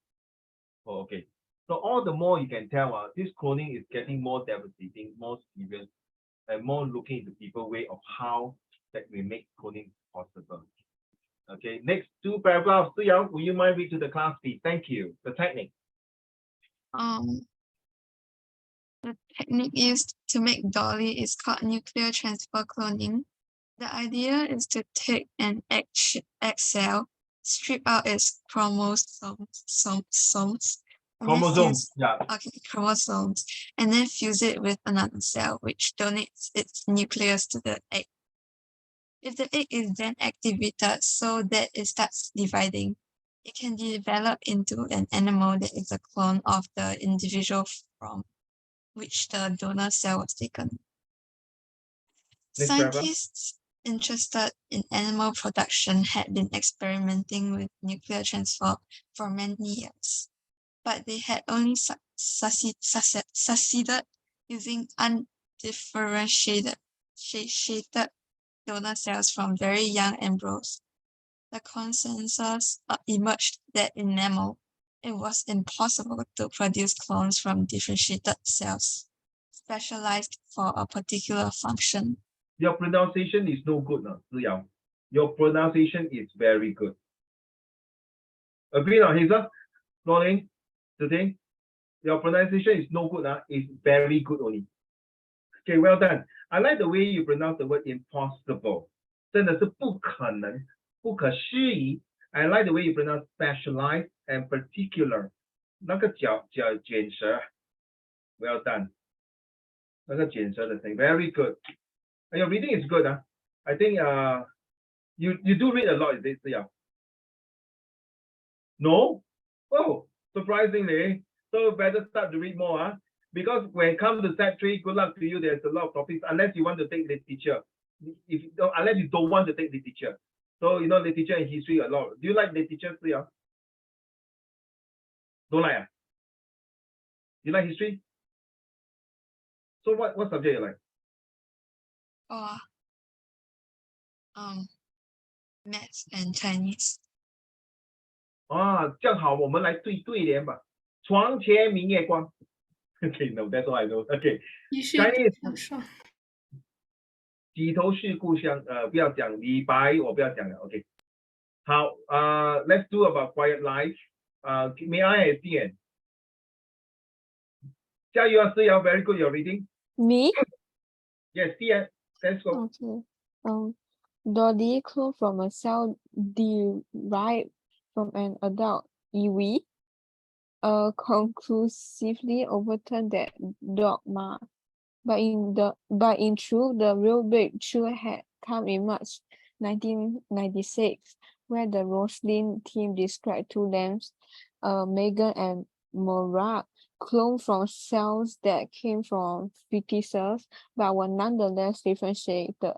Oh, okay. So all the more you can tell, this cloning is getting more devastating, more serious, and more looking into people way of how that we make cloning possible. Okay, next two paragraphs. Su Yang, will you mind read to the class, please? Thank you. The technique. The technique used to make dolly is called nuclear transfer cloning. The idea is to take an egg cell, strip out its chromosomes, and then fuse it with another cell, which donates its nucleus to the egg. If the egg is then activated so that it starts dividing, it can develop into an animal that is a clone of the individual from which the donor cell was taken. Next paragraph. Scientists interested in animal production had been experimenting with nuclear transfer for many years, but they had only succeeded using undifferentiated donor cells from very young embryos. The consensus emerged that in mammal, it was impossible to produce clones from differentiated cells, specialized for a particular function. Your pronunciation is no good, Ziyao. Your pronunciation is very good. Agree on Hazel? Morning, today. Your pronunciation is no good, it's very good only. Okay, well done. I like the way you pronounce the word impossible. 真的是不可能，不可思议。I like the way you pronounce specialized and particular. 那个卷舌 ，well done. 那个卷舌的声音 very good. And your reading is good, I think you do read a lot, is it, Sia? No? Oh, surprisingly. So better start to read more, because when it comes to set 3, good luck to you. There's a lot of topics, unless you want to take literature. Unless you don't want to take literature. So you know literature and history a lot. Do you like literature, Sia? Don't like? You like history? So what subject you like? Maths and Chinese. 这样好，我们来对联吧。床前明月光。Okay, no, that's all I know. Okay, 一是 Chinese 向上。几头是故乡，不要讲李白，我不要讲了。OK， 好，let's do about quiet life. May I have Dian? 加油啊，思瑶 ，very good, you're reading. Me? Yes, Dian, let's go. Okay. Dolly clone from a cell derived from an adult EV conclusively overturned that dogma. But in truth, the real breakthrough had come in March 1996, where the Roslin team described two lambs, Megan and Morak, cloned from cells that came from fetuses but were nonetheless differentiated.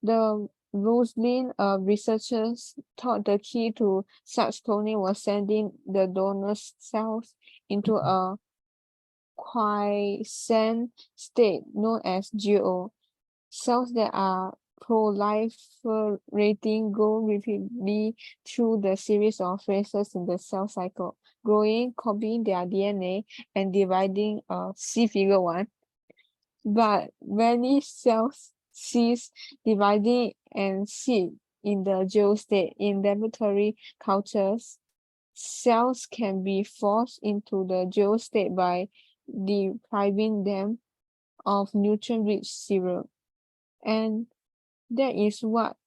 The Roslin researchers thought the key to such cloning was sending the donor cells into a quiescent state known as GO. Cells that are proliferating go repeatedly through the series of phases in the cell cycle, growing, copying their DNA, and dividing. See figure 1. But many cells cease dividing and sit in the GO state. In laboratory cultures, cells can be forced into the GO state by depriving them of nutrient-rich serum. And that is what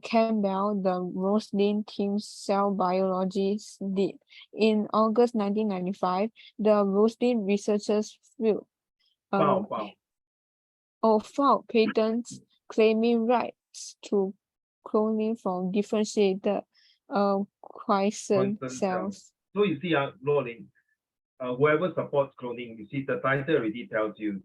Campbell, the Roslin team's cell biologists did. In August 1995, the Roslin researchers filed patents claiming rights to cloning from differentiated quiescent cells. So you see, Rolling, whoever supports cloning, you see the title already tells you,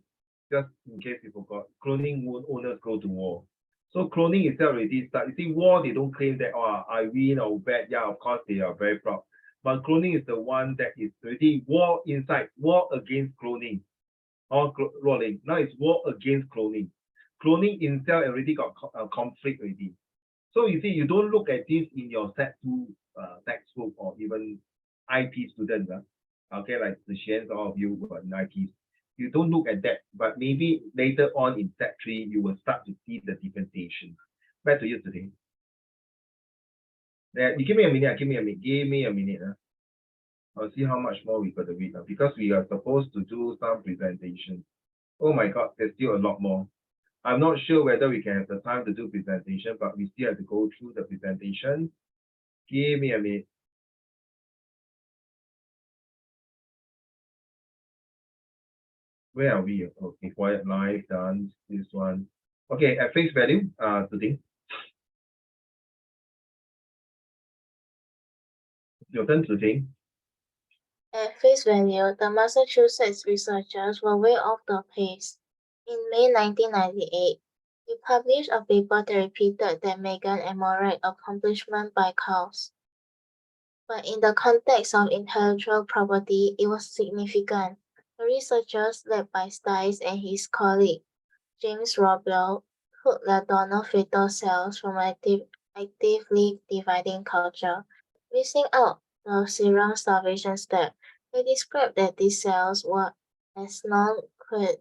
just in case you forgot, cloning owners go to war. So cloning itself already starts. You see, war, they don't claim that, I win or bet. Yeah, of course, they are very proud. But cloning is the one that is already war inside, war against cloning. Or rolling. Now it's war against cloning. Cloning itself already got a conflict already. So you see, you don't look at this in your set 2 textbook or even IP students. Okay, like the shares all of you were in IPs. You don't look at that, but maybe later on in set 3, you will start to see the differentiation. Back to you today. You give me a minute, give me a minute. I'll see how much more we got to read because we are supposed to do some presentation. Oh my God, there's still a lot more. I'm not sure whether we can have the time to do presentation, but we still have to go through the presentation. Give me a minute. Where are we? Okay, quiet life, done. This one. Okay, at face value, today. Your turn, today. At face value, the Massachusetts researchers were way off the pace. In May 1998, they published a paper that repeated that Megan and Morak accomplishment by cows. But in the context of intellectual property, it was significant. The researchers led by Stiles and his colleague, James Roblell, could the donor fetal cells from actively dividing culture, missing out the serum starvation step. They described that these cells were as non-quiescent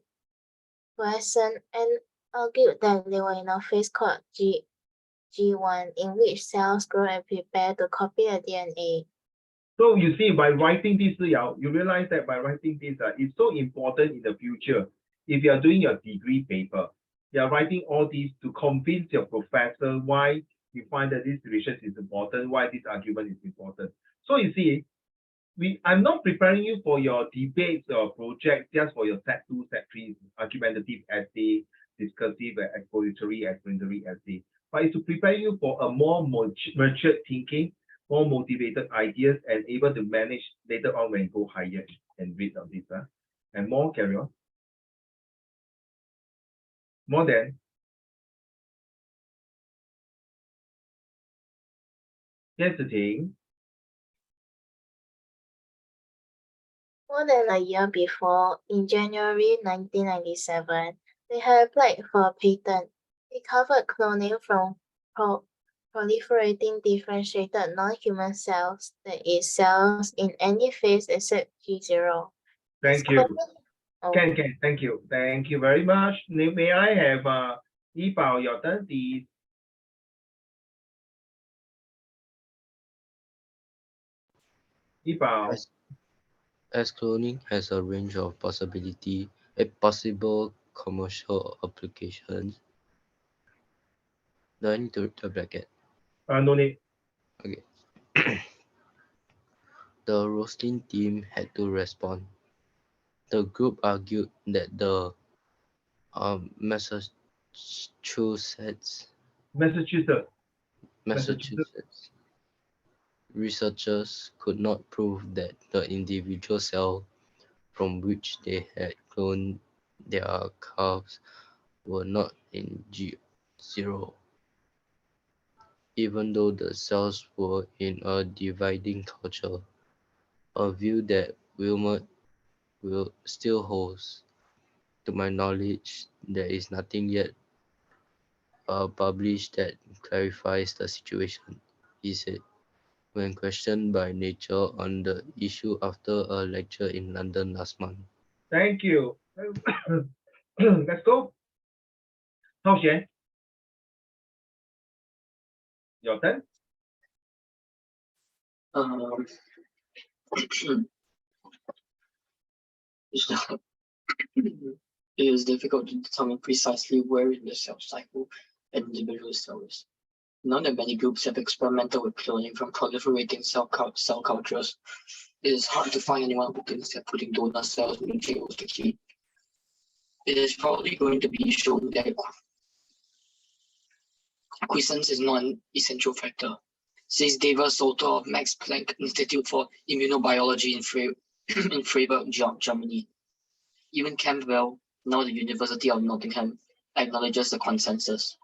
and argued that they were in a phase called G1, in which cells grow and prepare to copy the DNA. So you see, by writing this, you realize that by writing this, it's so important in the future. If you are doing your degree paper, you are writing all these to convince your professor why you find that this relation is important, why this argument is important. So you see, I'm not preparing you for your debates or projects just for your Sec2, Sec3 argumentative essay, discursive, expository, explanatory essay, but it's to prepare you for a more matured thinking, more motivated ideas, and able to manage later on when you go higher and read on this. And more, carry on. More than. Here's the thing. More than a year before, in January 1997, they had applied for a patent. It covered cloning from proliferating differentiated non-human cells, that is, cells in any phase except G0. Thank you. Thank you. Thank you very much. May I have Yi Bao, your turn, please. Yi Bao. As cloning has a range of possible commercial applications. Do I need to read the bracket? No need. Okay. The Roslin team had to respond. The group argued that the Massachusetts researchers could not prove that the individual cell from which they had cloned their calves were not in G0, even though the cells were in a dividing culture, a view that Wilmot still holds. To my knowledge, there is nothing yet published that clarifies the situation, he said, when questioned by Nature on the issue after a lecture in London last month. Thank you. Let's go. Hao Xuan. Your turn. It is difficult to determine precisely where in the cell cycle an individual cell is. Now that many groups have experimented with cloning from proliferating cell cultures, it is hard to find anyone who thinks that putting donor cells in G0 is the key. It is probably going to be shown that quiescence is not an essential factor, says David Salter of Max Planck Institute for Immunobiology in Freiburg, Germany. Even Campbell, now the University of Nottingham, acknowledges the consensus.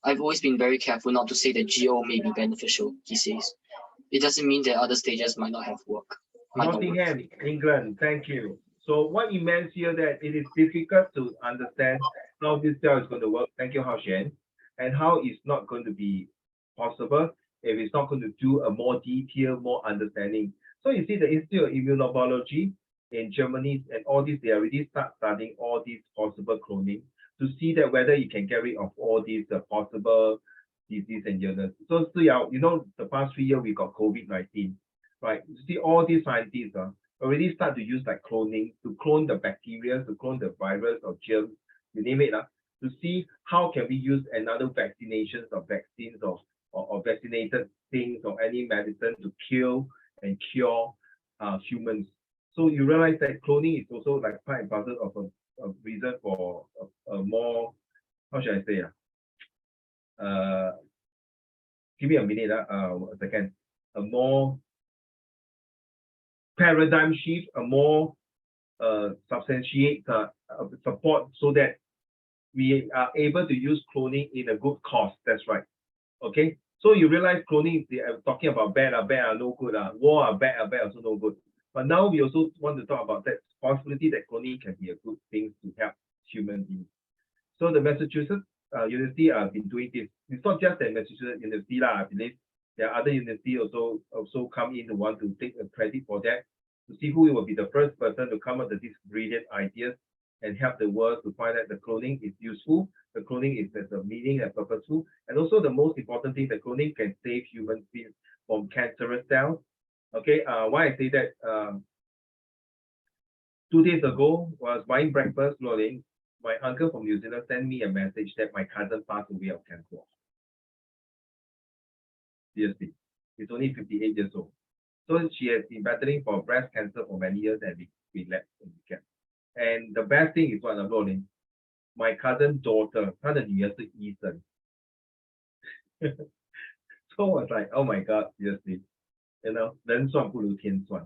I've always been very careful not to say that G0 may be beneficial, he says. It doesn't mean that other stages might not have work. Nottingham, England, thank you. So what it means here that it is difficult to understand how this cell is going to work. Thank you, Hao Xuan. And how it's not going to be possible if it's not going to do a more detailed, more understanding. So you see the Institute of Immunobiology in Germany and all this, they already start studying all these possible cloning to see that whether you can get rid of all these possible disease and illness. So you know, the past 3 years we got COVID-19, right? You see all these scientists already start to use like cloning to clone the bacteria, to clone the virus or germs, you name it, to see how can we use another vaccinations or vaccines or vaccinated things or any medicine to kill and cure humans. So you realize that cloning is also like part and parcel of a reason for a more, how should I say, give me a minute, a second, a more paradigm shift, a more substantiate support so that we are able to use cloning in a good cause. That's right. Okay. So you realize cloning is talking about bad are no good, war are bad also no good. But now we also want to talk about that possibility that cloning can be a good thing to help human beings. So the Massachusetts university have been doing this. It's not just the Massachusetts University, I believe. There are other universities also come in to want to take a credit for that, to see who will be the first person to come up with these brilliant ideas and help the world to find that the cloning is useful, the cloning is as a meaning and purposeful, and also the most important thing, the cloning can save human beings from cancerous cells. Okay, why I say that? 2 days ago, I was buying breakfast clothing. My uncle from New Zealand sent me a message that my cousin passed away of cancer. Seriously, he's only 58 years old. So she has been battling for breast cancer for many years and relapsed and became. And the best thing is what I'm learning. My cousin's daughter, 她的女儿是医生。So I was like, oh my God, seriously, you know, 人算不如天算。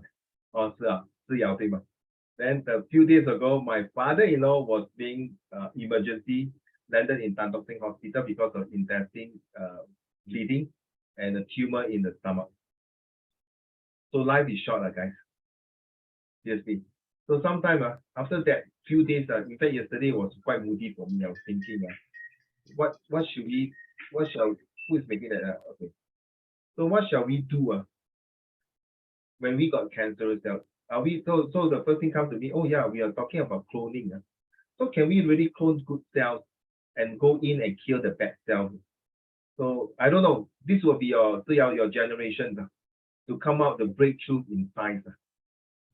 哦，是啊，是瑶对吗？ Then a few days ago, my father-in-law was being emergency landed in Tan Tock Seng Hospital because of intestine bleeding and a tumor in the stomach. So life is short, guys. Seriously. So sometime after that few days, in fact yesterday was quite moody for me. I was thinking, what should we, who is making that? Okay. So what shall we do when we got cancerous cells? So the first thing comes to me, oh yeah, we are talking about cloning. So can we really clone good cells and go in and kill the bad cells? So I don't know, this will be your generation to come out the breakthrough in science.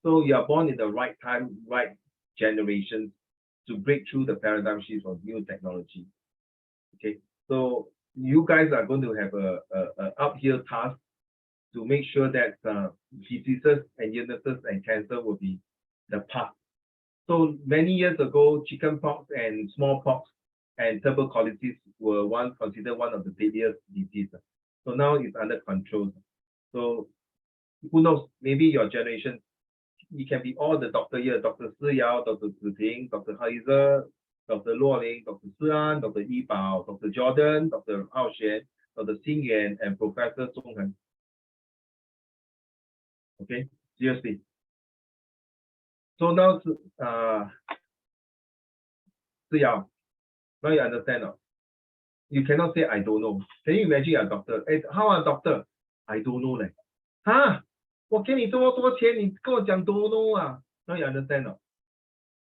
So you are born in the right time, right generation to break through the paradigm shift of new technology. Okay, so you guys are going to have a uphill task to make sure that diseases and illnesses and cancer will be the past. So many years ago, chickenpox and smallpox and tuberculosis were considered one of the deadliest diseases. So now it's under control. So who knows, maybe your generation, you can be all the doctor here, Dr. Si Yao, Dr. Ziping, Dr. Heiser, Dr. Luo Ling, Dr. Si An, Dr. Yi Bao, Dr. Jordan, Dr. Hao Xuan, Dr. Xing Yuan, and Professor Song Han. Okay, seriously. So now, Si Yao, now you understand. You cannot say I don't know. Can you imagine a doctor? Hey, how a doctor? I don't know. Huh? 我给你这么多钱，你跟我讲 don't know Now you understand.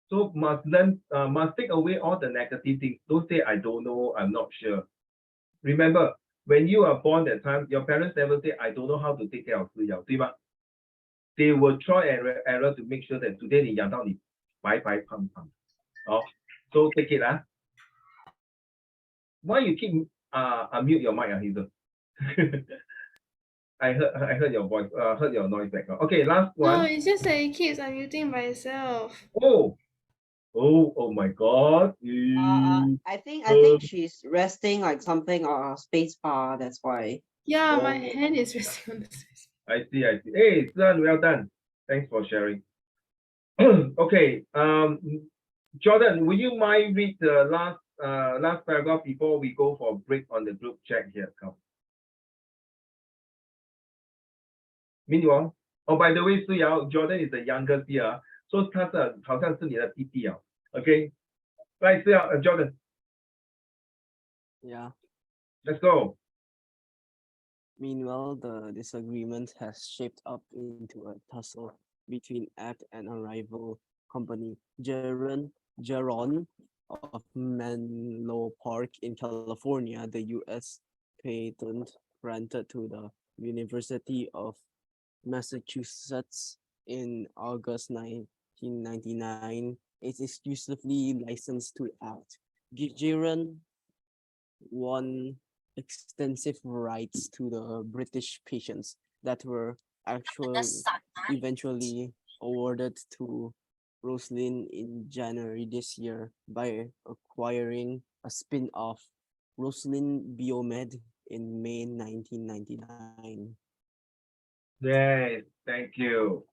So must learn, must take away all the negative things. Don't say I don't know, I'm not sure. Remember, when you are born that time, your parents never say I don't know how to take care of 饲养，对吧？ They will try and error to make sure that today 你养到你白白胖胖。So take it Why you keep unmute your mic, Hazel? I heard your voice, heard your noise background. Okay, last one. No, it's just that it keeps unmuting by itself. Oh my God. I think she's resting like something or a space bar. That's why. Yeah, my hand is resting on the space. I see. Hey, son, well done. Thanks for sharing. Okay, Jordan, would you mind read the last paragraph before we go for a break on the group chat here? Come. Meanwhile, by the way, Jordan is the youngest here, so 他是好像是你的弟弟Okay, right, Jordan. Yeah. Let's go. Meanwhile, the disagreement has shaped up into a tussle between Act and a rival company, Geron of Menlo Park in California, the U.S. patent granted to the University of Massachusetts in August 1999 is exclusively licensed to Act. Geron won extensive rights to the British patients that were eventually awarded to Roslin in January this year by acquiring a spin-off, Roslin Biomed, in May 1999. Yes, thank you.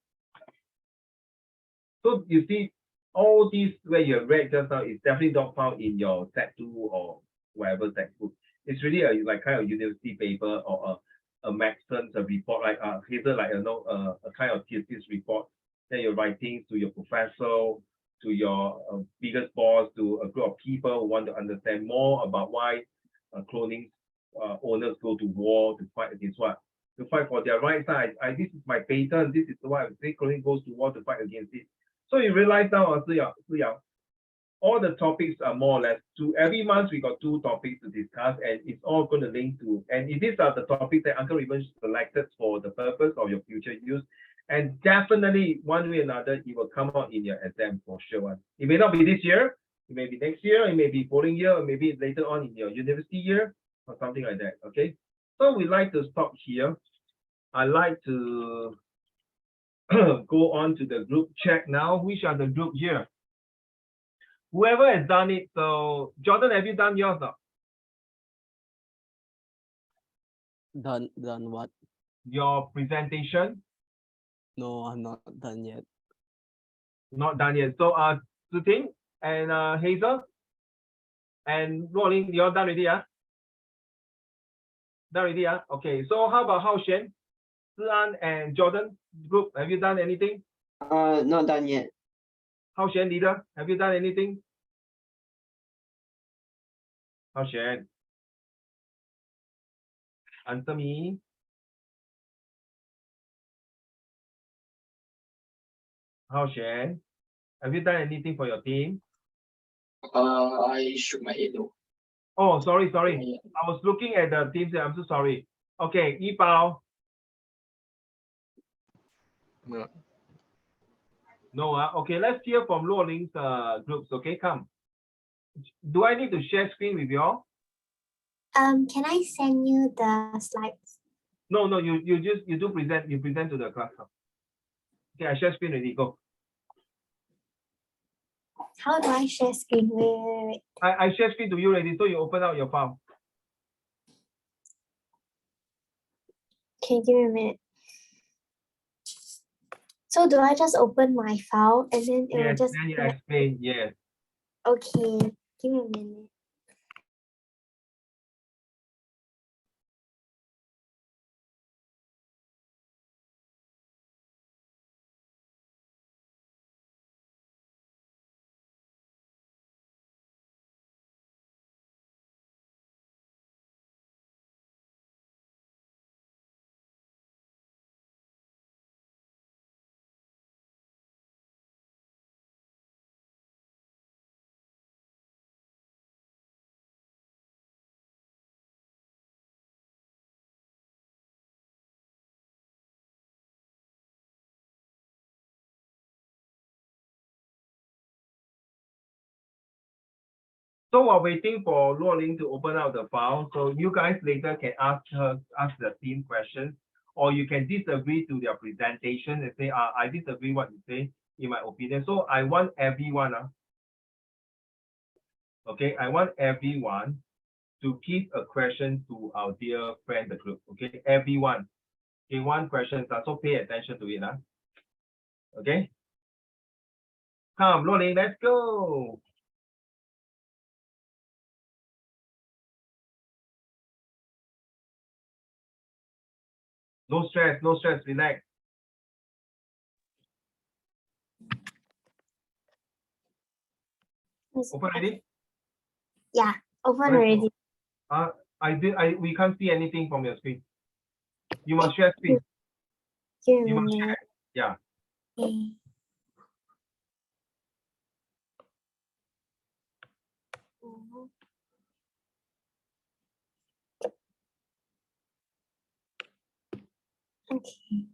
So you see, all these where you read just now is definitely not found in your Sec2 or whatever textbook. It's really a like kind of university paper or a Maxon's report, like Hazel, like a kind of thesis report that you're writing to your professor to your biggest boss, to a group of people who want to understand more about why cloning owners go to war to fight against what? To fight for their rights. This is my patent. This is why I say cloning goes to war to fight against it. So you realize now, all the topics are more or less every month we got 2 topics to discuss, and it's all going to link to, and these are the topics that Uncle Raymond selected for the purpose of your future use. And definitely one way or another, it will come out in your exam for sure. It may not be this year, it may be next year, it may be following year, or maybe later on in your university year or something like that. Okay. So we like to stop here. I like to go on to the group chat now. Which are the group here? Whoever has done it. So Jordan, have you done yours now? Done what? Your presentation? No, I'm not done yet. Not done yet. So Suting and Hazel and Rolling, you're done already, yeah? Done already, yeah? Okay. So how about Hao Xuan, Zian and Jordan group? Have you done anything? Not done yet. Hao Xuan leader, have you done anything? Hao Xuan, answer me. Hao Xuan, have you done anything for your team? I shook my head though. Oh, sorry. Yeah. I was looking at the teams there. I'm so sorry. Okay, Yi Bao. No. No, okay, let's hear from Luo Ling's groups. Okay, come. Do I need to share screen with you all? Can I send you the slides? No, you do present, you present to the class. Okay, I share screen already. Go. How do I share screen? Wait. I share screen to you already, so you open out your file. Okay, give me a minute. So do I just open my file and then it will Yes, just then you explain. Yes. okay, give me a minute. So while waiting for Luo Ling to open out the file, so you guys later can ask the team questions, or you can disagree to their presentation and say, I disagree what you say, in my opinion. So I want everyone, okay, I want everyone to give a question to our dear friend, the group, okay, everyone. Okay, one question, so pay attention to it, okay? Come, Luo Ling, let's go. No stress, relax. Open already? Yeah, open Let's already. go. We can't see anything from your screen. You must share screen. Give me You a must minute. share. Yeah. Okay.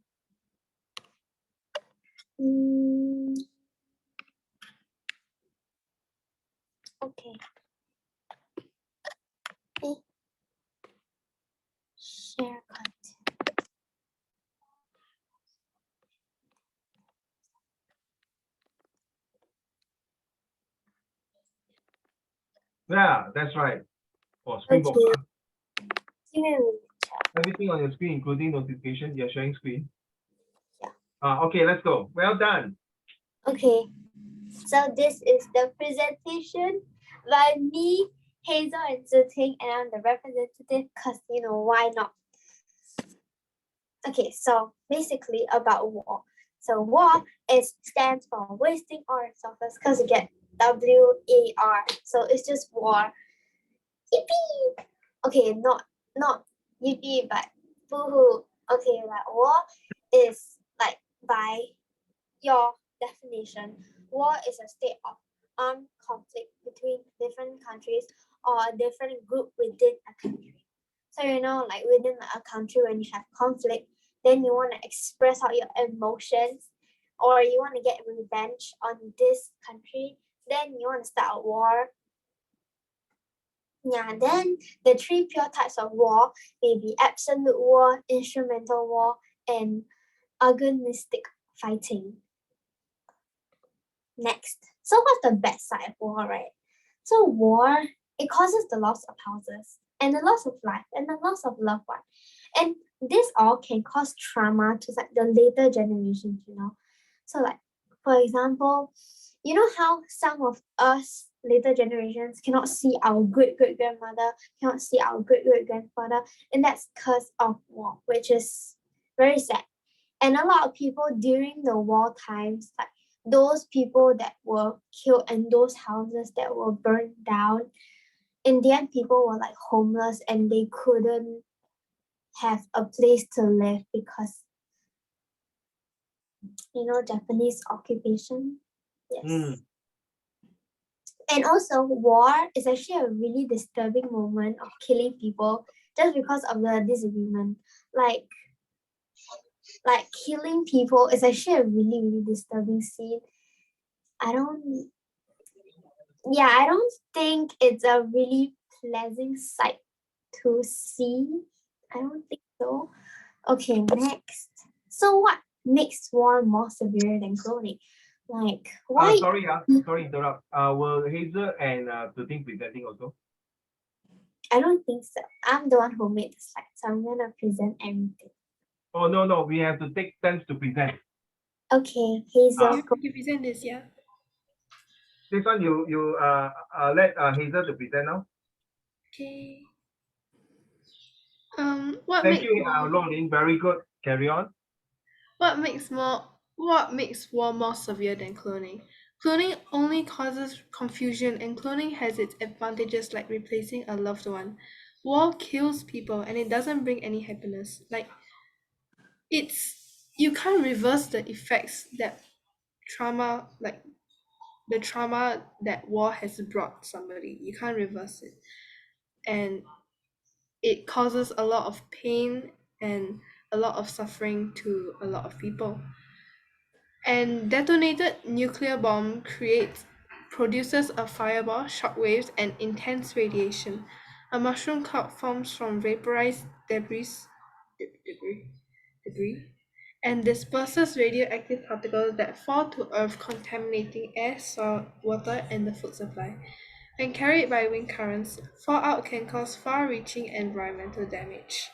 Okay. Okay. Share content. Yeah, that's right. Oh, screen box. Okay. Give me a minute. Everything on your screen, including notification, you're sharing screen. Okay, let's go. Well done. Okay. So this is the presentation by me, Hazel, and Ziting, and I'm the representative because, why not? Okay, so basically about war. So war stands for wasting our resources because you get WAR. So it's just war. Yippee! Okay, not yippee, but boohoo. Okay, like war is like by your definition, war is a state of armed conflict between different countries or a different group within a country. So like within a country when you have conflict, then you want to express out your emotions or you want to get revenge on this country, then you want to start a war. Yeah, then the three pure types of war may be absolute war, instrumental war, and agonistic fighting. Next, so what's the bad side of war, right? So war, it causes the loss of houses and the loss of life and the loss of loved one. And this all can cause trauma to like the later generations, So like, for example, you know how some of us later generations cannot see our great-great-grandmother, cannot see our great-great-grandfather, and that's because of war, which is very sad. And a lot of people during the war times, like those people that were killed and those houses that were burned down, in the end, people were like homeless and they couldn't have a place to live because, Japanese occupation. Yes. And also, war is actually a really disturbing moment of killing people just because of the disagreement. Like killing people is actually a really, really disturbing scene. I don't think it's a really pleasant sight to see. I don't think so. Okay, next. So what makes war more severe than cloning? Like, why? Sorry to interrupt. Will Hazel and Tuting presenting also? I don't think so. I'm the one who made the slide, so I'm gonna present everything. Oh no, we have to take turns to present. Okay, Hazel. You present this, yeah? This one you let Hazel to present now. Okay. Thank you, Lauren. Very good. Carry on. What makes war more severe than cloning? Cloning only causes confusion, and cloning has its advantages like replacing a loved one. War kills people, and it doesn't bring any happiness. Like, you can't reverse the effects that trauma, like the trauma that war has brought somebody. You can't reverse it, and it causes a lot of pain and a lot of suffering to a lot of people. And detonated nuclear bomb produces a fireball, shockwaves, and intense radiation. A mushroom cloud forms from vaporized debris and disperses radioactive particles that fall to Earth, contaminating air, soil, water, and the food supply. When carried by wind currents, fallout can cause far-reaching environmental damage.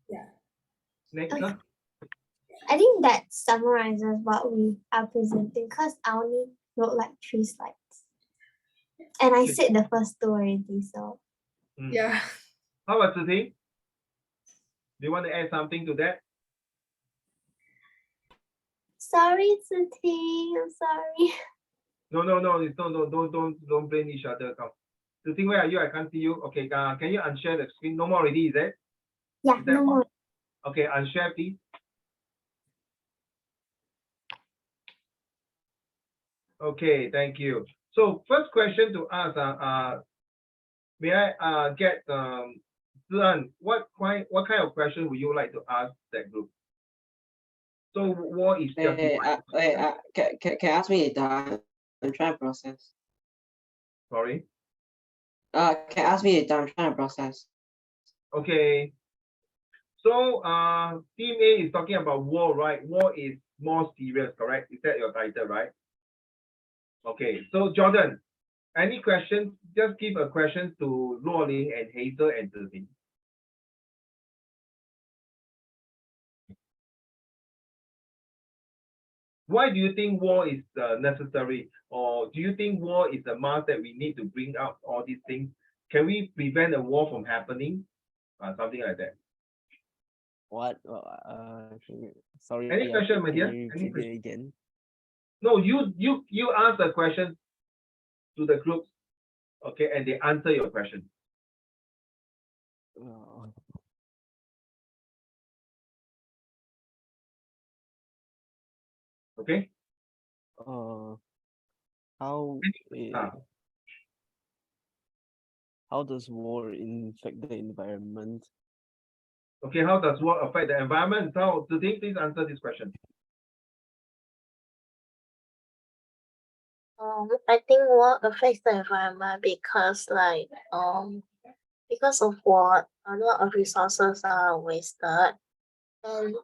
Yeah. Next. Okay. I think that summarizes what we are presenting because I only wrote like 3 slides. And I said the first 2 already, so. Yeah. How about Tuting? Do you want to add something to that? Sorry, Tuting. I'm sorry. No. Don't blame each other. Come. Tuting, where are you? I can't see you. Okay. Can you unshare the screen? No more already, is it? Yeah, no more. Okay, unshare, please. Okay, thank you. So first question to ask, may I get what kind of question would you like to ask that group? So war is just can ask me a time? I'm trying to process. Sorry. Can ask me a time? I'm trying to process. Okay. So team A is talking about war, right? War is more serious, correct? Is that your title, right? Okay. So Jordan, any questions? Just give a question to Luo Ling and Hazel and Tuting. Why do you think war is necessary, or do you think war is a must that we need to bring up all these things? Can we prevent a war from happening? Something like that. What? Sorry. Any question, my Can dear? you Any repeat question? it again? No, you ask a question to the group, okay, and they answer your question. Okay. How Ah. how does war affect the environment? Okay, how does war affect the environment? How do they please answer this question? I think war affects the environment because because of war, a lot of resources are wasted, and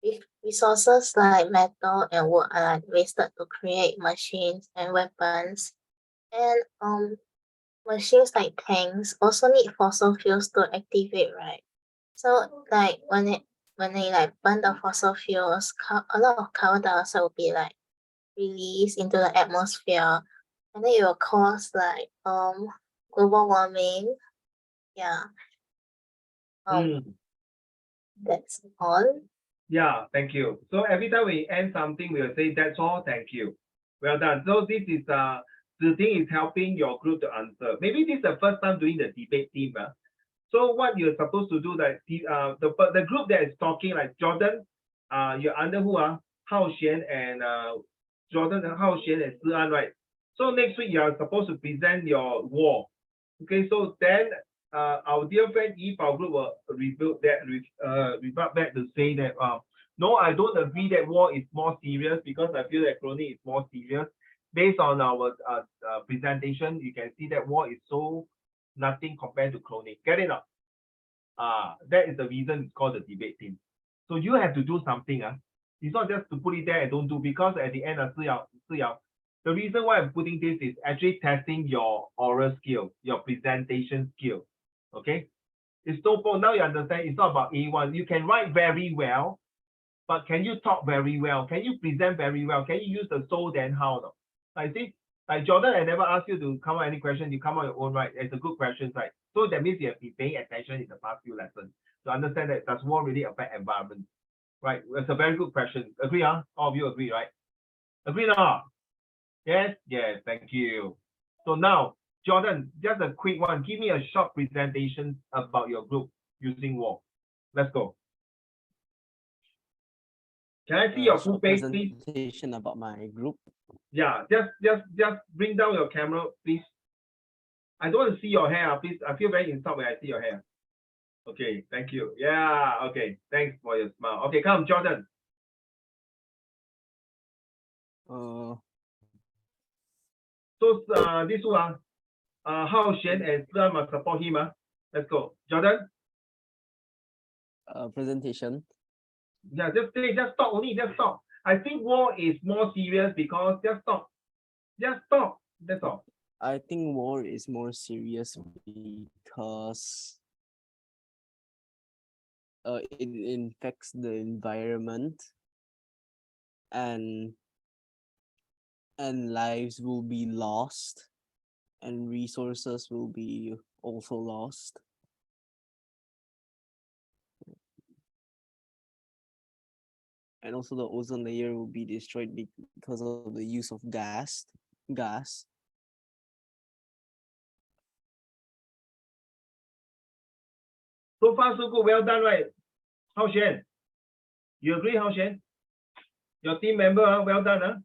if resources like metal and wood are like wasted to create machines and weapons, and machines like tanks also need fossil fuels to activate, right? So like when they like burn the fossil fuels, a lot of carbon dioxide will be like released into the atmosphere, and then it will cause like global warming. Yeah. That's all. Yeah, thank you. So every time we end something, we'll say that's all, thank you. Well done. So this is the thing is helping your group to answer. Maybe this is the first time doing the debate team. So what you're supposed to do that the group that is talking, like Jordan, you're under who Hao Xian and Jordan and Hao Xian and Si An, right? So next week you are supposed to present your war. Okay, so then our dear friend Yi Bao Group will revert back to say that no, I don't agree that war is more serious because I feel that cloning is more serious. Based on our presentation, you can see that war is so nothing compared to cloning. Get it up? That is the reason it's called the debate team. So you have to do something. It's not just to put it there and don't do, because at the end of the reason why I'm putting this is actually testing your oral skill, your presentation skill. Okay? It's no point. Now you understand it's not about A1. You can write very well, but can you talk very well? Can you present very well? Can you use the so then how? No? I see. Like Jordan, I never asked you to come out any question. You come out your own, right? It's a good question, right? So that means you have been paying attention in the past few lessons to understand that does war really affect environment, right? It's a very good question. Agree, All of you agree, right? Agree or Yes, yes, thank you. So now, Jordan, just a quick one. Give me a short presentation about your group using war. Let's go. Can I see your full face, please? Presentation about my group. Yeah, just bring down your camera, please. I don't want to see your hair, please. I feel very insulted when I see your hair. Okay, thank you. Yeah, okay. Thanks for your smile. Okay, come, Jordan. So this one, Hao Xian and Si An must support him. Let's go. Jordan? Presentation. Yeah, just stop only, just stop. I think war is more serious because just stop. Just stop. That's all. I think war is more serious because it infects the environment, and lives will be lost, and resources will be also lost. And also the ozone layer will be destroyed because of the use of gas. So far, so good. Well done, right? Hao Xian. You agree, Hao Xian? Your team member, well done,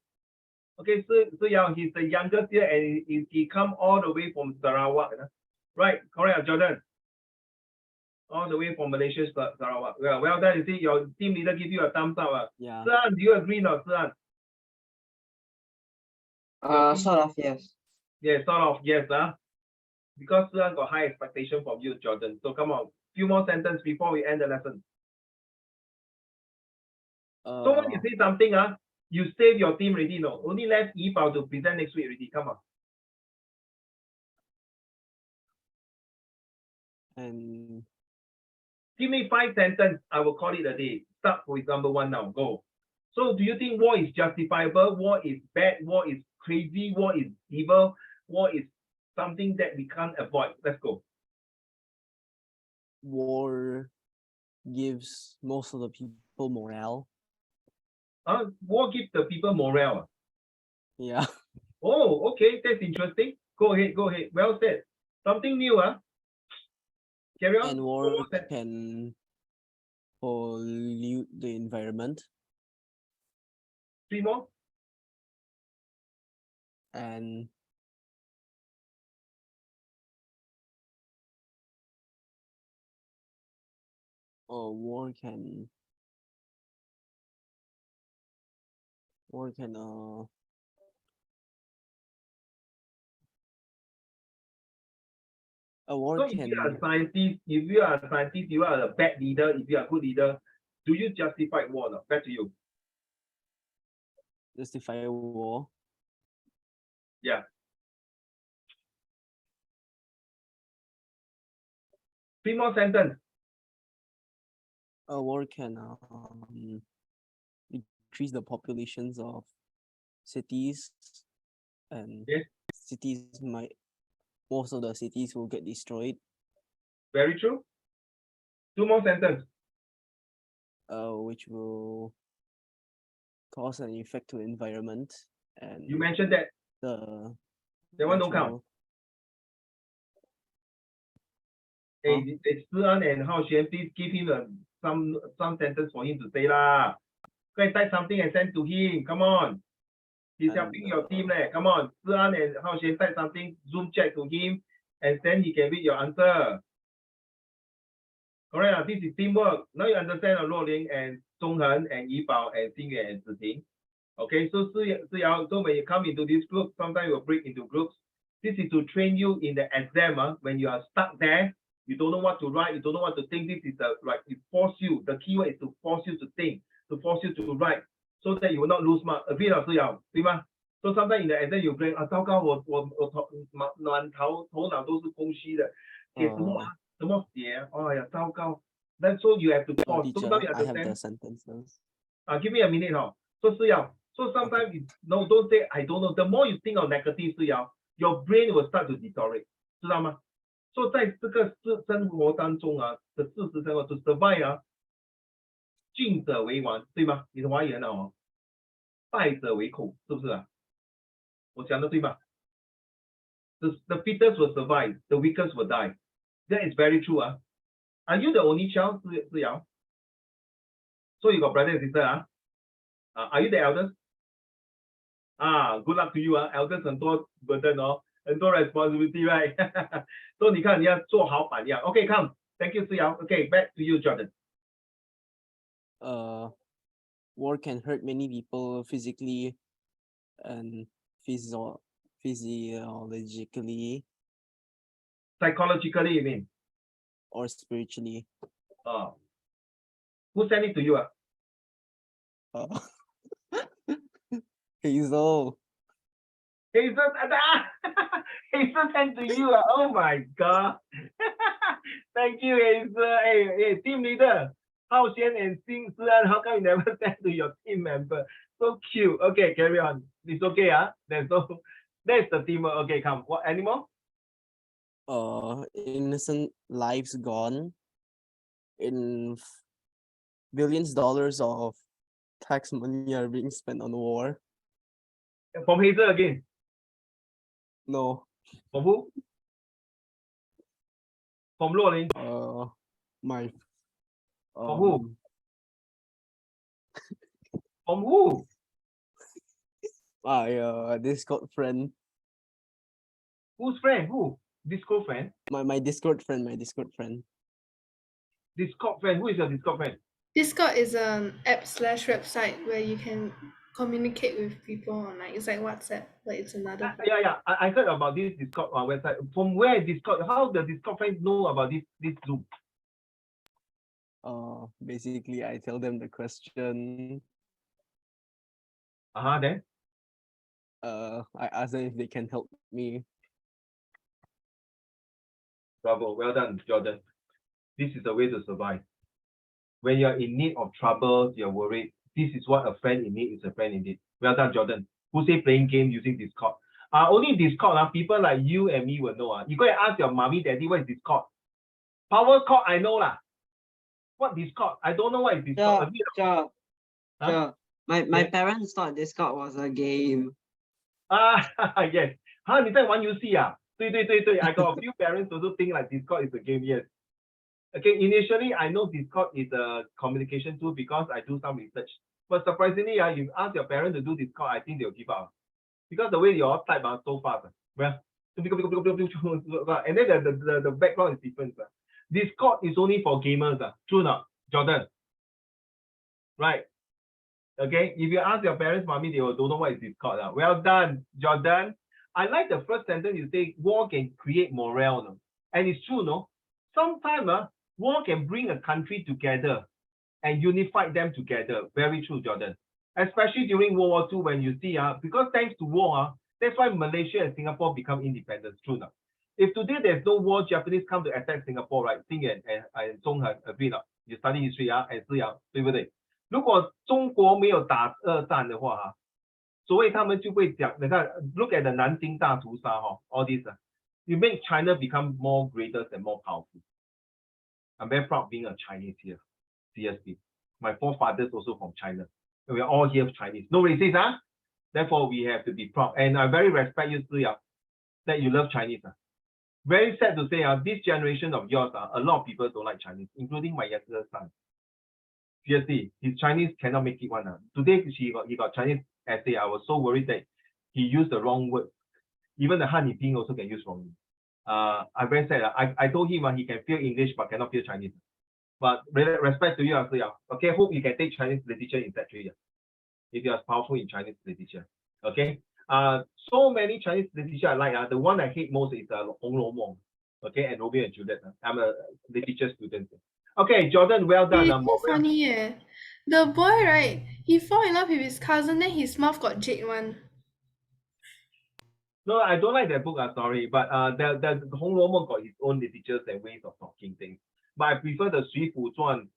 Okay, so yeah, he's the youngest here, and he come all the way from Sarawak, right? Correct, Jordan. All the way from Malaysia, Sarawak. Well done. You see, your team leader give you a thumbs up. Yeah. Si An, do you agree, no, Si An? Sort of, yes. Yeah, sort of, yes, because Si An got high expectation from you, Jordan. So come on, few more sentences before we end the lesson. So when you say something, you save your team already, no? Only left Yi Bao to present next week already. Come on. And give me 5 sentences, I will call it a day. Start with number 1 now. Go. So do you think war is justifiable? War is bad? War is crazy? War is evil? War is something that we can't avoid? Let's go. War gives most of the people morale. War gives the people morale. Yeah. Oh, okay, that's interesting. Go ahead, go ahead. Well said. Something new, huh? Carry on. And war can pollute the environment. 3 more. And war can a war So if you are a can scientist, you are a bad leader, if you are a good leader, do you justify war? No? Back to you. justify a war. Yeah. 3 more sentence. A war can increase the populations of cities, and Yes. cities most of the cities will get destroyed. Very true. 2 more sentence. Which will cause an effect to environment, and You mentioned that. the That one don't count. natural- Hey, Shi-an and Hao Xuan, please give him some sentence for him to say lah. Go and type something and send to him. Come on. He's And, helping your team leh. Come on. Shi-an and Hao Xuan type something, Zoom chat to him, and then he can read your answer. Correct. This is teamwork. Now you understand Luoling and Zhonghen and Yibao and Xingyue and Ziting. Okay, so Siyao, so when you come into this group, sometimes you'll break into groups. This is to train you in the exam. When you are stuck there, you don't know what to write, you don't know what to think. This is it force you. The keyword is to force you to think, to force you to write, so that you will not lose mark. Agree, Siyao, 对吗? So sometimes in the exam you play 糟糕，我满头脑都是空虚的，写什么怎么写？哎呀，糟糕。Then so you have to pause. teacher, Sometimes you I have the understand. sentences. Give me a minute, So Siyao, so sometimes no, don't say I don't know. The more you think of negative, Siyao, your brain will start to deteriorate, 知道吗？ So 在这个生活当中的事实生活 to survive 进者为王，对吗？你的华语很好哦，败者为寇，是不是啊？我讲的对吗？The fittest will survive, the weakest will die. That is very true. Are you the only child, Siyao? So you got brother and sister, are you the eldest? Good luck to you. Elders 很多 burden 很多 responsibility, right? So 你看你要做好榜样。Okay, come. Thank you, Siyao. Okay, back to you, Jordan. War can hurt many people physically and physiologically. Psychologically, you mean? Or spiritually. Who sent it to you? Hazel. Hazel sent to you. Oh my God. Thank you, Hazel. Hey, team leader. Hao Xian and Shi-an, how come you never send to your team member? So cute. Okay, carry on. It's okay, that's the teamwork. Okay, come. What animal? Innocent lives gone. In billions dollars of tax money are being spent on war. From Hazel again? No. From who? From Luoling? My. From who? From who? My Discord friend. Whose friend? Who? Discord friend? My Discord friend. Discord friend. Who is your Discord friend? Discord is an app/website where you can communicate with people online. It's like WhatsApp, but it's another. Yeah. I heard about this Discord website. From where Discord? How the Discord friends know about this Zoom? Basically, I tell them the question. Then? I ask them if they can help me. Bravo, well done, Jordan. This is the way to survive. When you're in need of troubles, you're worried. This is what a friend in need is a friend in need. Well done, Jordan. Who say playing game using Discord? Only Discord, people like you and me will know. You go and ask your mommy, daddy, what is Discord? Power cord, I know lah. What Discord? I don't know what is Sure, Discord. sure, Huh? sure. My Okay. parents thought Discord was a game. Yes. 哈，你在玩游戏啊？对对对对 I got a few parents also think like Discord is a game. Yes. Okay. Initially, I know Discord is a communication tool because I do some research. But surprisingly, you ask your parents to do Discord, I think they'll give up because the way you all type are so fast. Well, and then the background is different. Discord is only for gamers. True not, Jordan? Right. Okay, if you ask your parents, mommy, they will don't know what is Discord. Well done, Jordan. I like the first sentence you say, war can create morale. No? And it's true, no? Sometimes war can bring a country together and unify them together. Very true, Jordan. Especially during World War II, when you see, because thanks to war, that's why Malaysia and Singapore become independent. True now. If today there's no war, Japanese come to attack Singapore, right? Xing and Zhong have agreed. You study history, and 对不对？如果中国没有打二战的话，所以他们就会讲，你看 ，look at the 南京大屠杀all this, you make China become more greater and more powerful. I'm very proud being a Chinese here, seriously. My forefathers also from China. We are all here Chinese. No racist, Therefore, we have to be proud. And I very respect you, Siya, that you love Chinese. Very sad to say, this generation of yours, a lot of people don't like Chinese, including my younger son. Seriously, his Chinese cannot make it one. Today he got Chinese essay. I was so worried that he used the wrong word. Even the Hanyi Ping also can use wrongly. I'm very sad. I told him he can feel English but cannot feel Chinese. But respect to you, okay. Hope you can take Chinese literature in that 3 years. If you are powerful in Chinese literature, okay. So many Chinese literature I like. The one I hate most is Hong Lo Mong, okay, and Romeo and Juliet. I'm a literature student. Okay, Jordan, well done. So funny, the boy, right? He fall in love with his cousin, then his mouth got jade one. No, I don't like that book. Sorry, but the Hong Lo Mong got his own literatures and ways of talking things. But I prefer the 水浒传,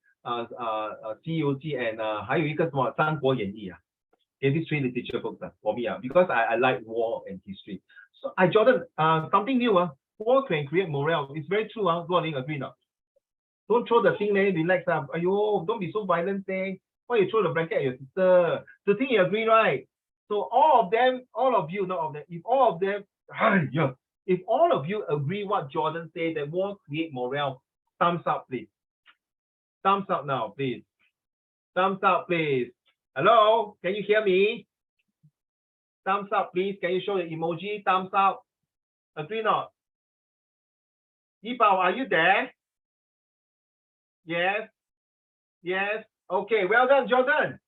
西游记 and 还有一个什么三国演义 Okay, these 3 literature books for me because I like war and history. So Jordan, something new war can create morale. It's very true. Guoling agree now. Don't throw the thing, relax Ayo, don't be so violent, why you throw the blanket at your sister? The thing you agree, right? So all of you, not all of them, if all of them, if all of you agree what Jordan said, that war create morale, thumbs up, please. Thumbs up now, please. Thumbs up, please. Hello, can you hear me? Thumbs up, please. Can you show the emoji? Thumbs up. Agree not? Yipao, are you there? Yes. Yes. Okay. Well done, Jordan.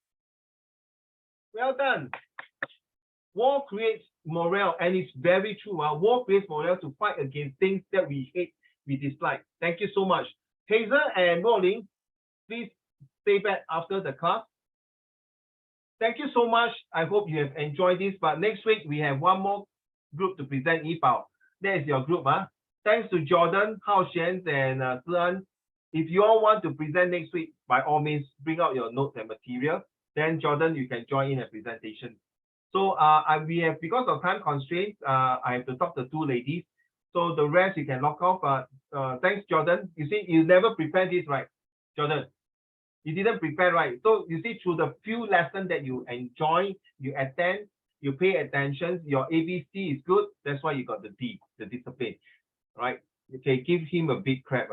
Well done. War creates morale, and it's very true. War creates morale to fight against things that we hate, we dislike. Thank you so much. Hazel and Rolling, please stay back after the class. Thank you so much. I hope you have enjoyed this. But next week, we have one more group to present Yipao. That is your group. Thanks to Jordan, Hao Xian, and Sian. If you all want to present next week, by all means, bring out your notes and material. Then Jordan, you can join in a presentation. So we have, because of time constraints, I have to talk to 2 ladies. So the rest you can lock off. Thanks, Jordan. You see, you never prepared this, right, Jordan? You didn't prepare, right? So you see, through the few lessons that you enjoy, you attend, you pay attention, your ABC is good. That's why you got the D, the discipline, right? Okay, give him a big clap.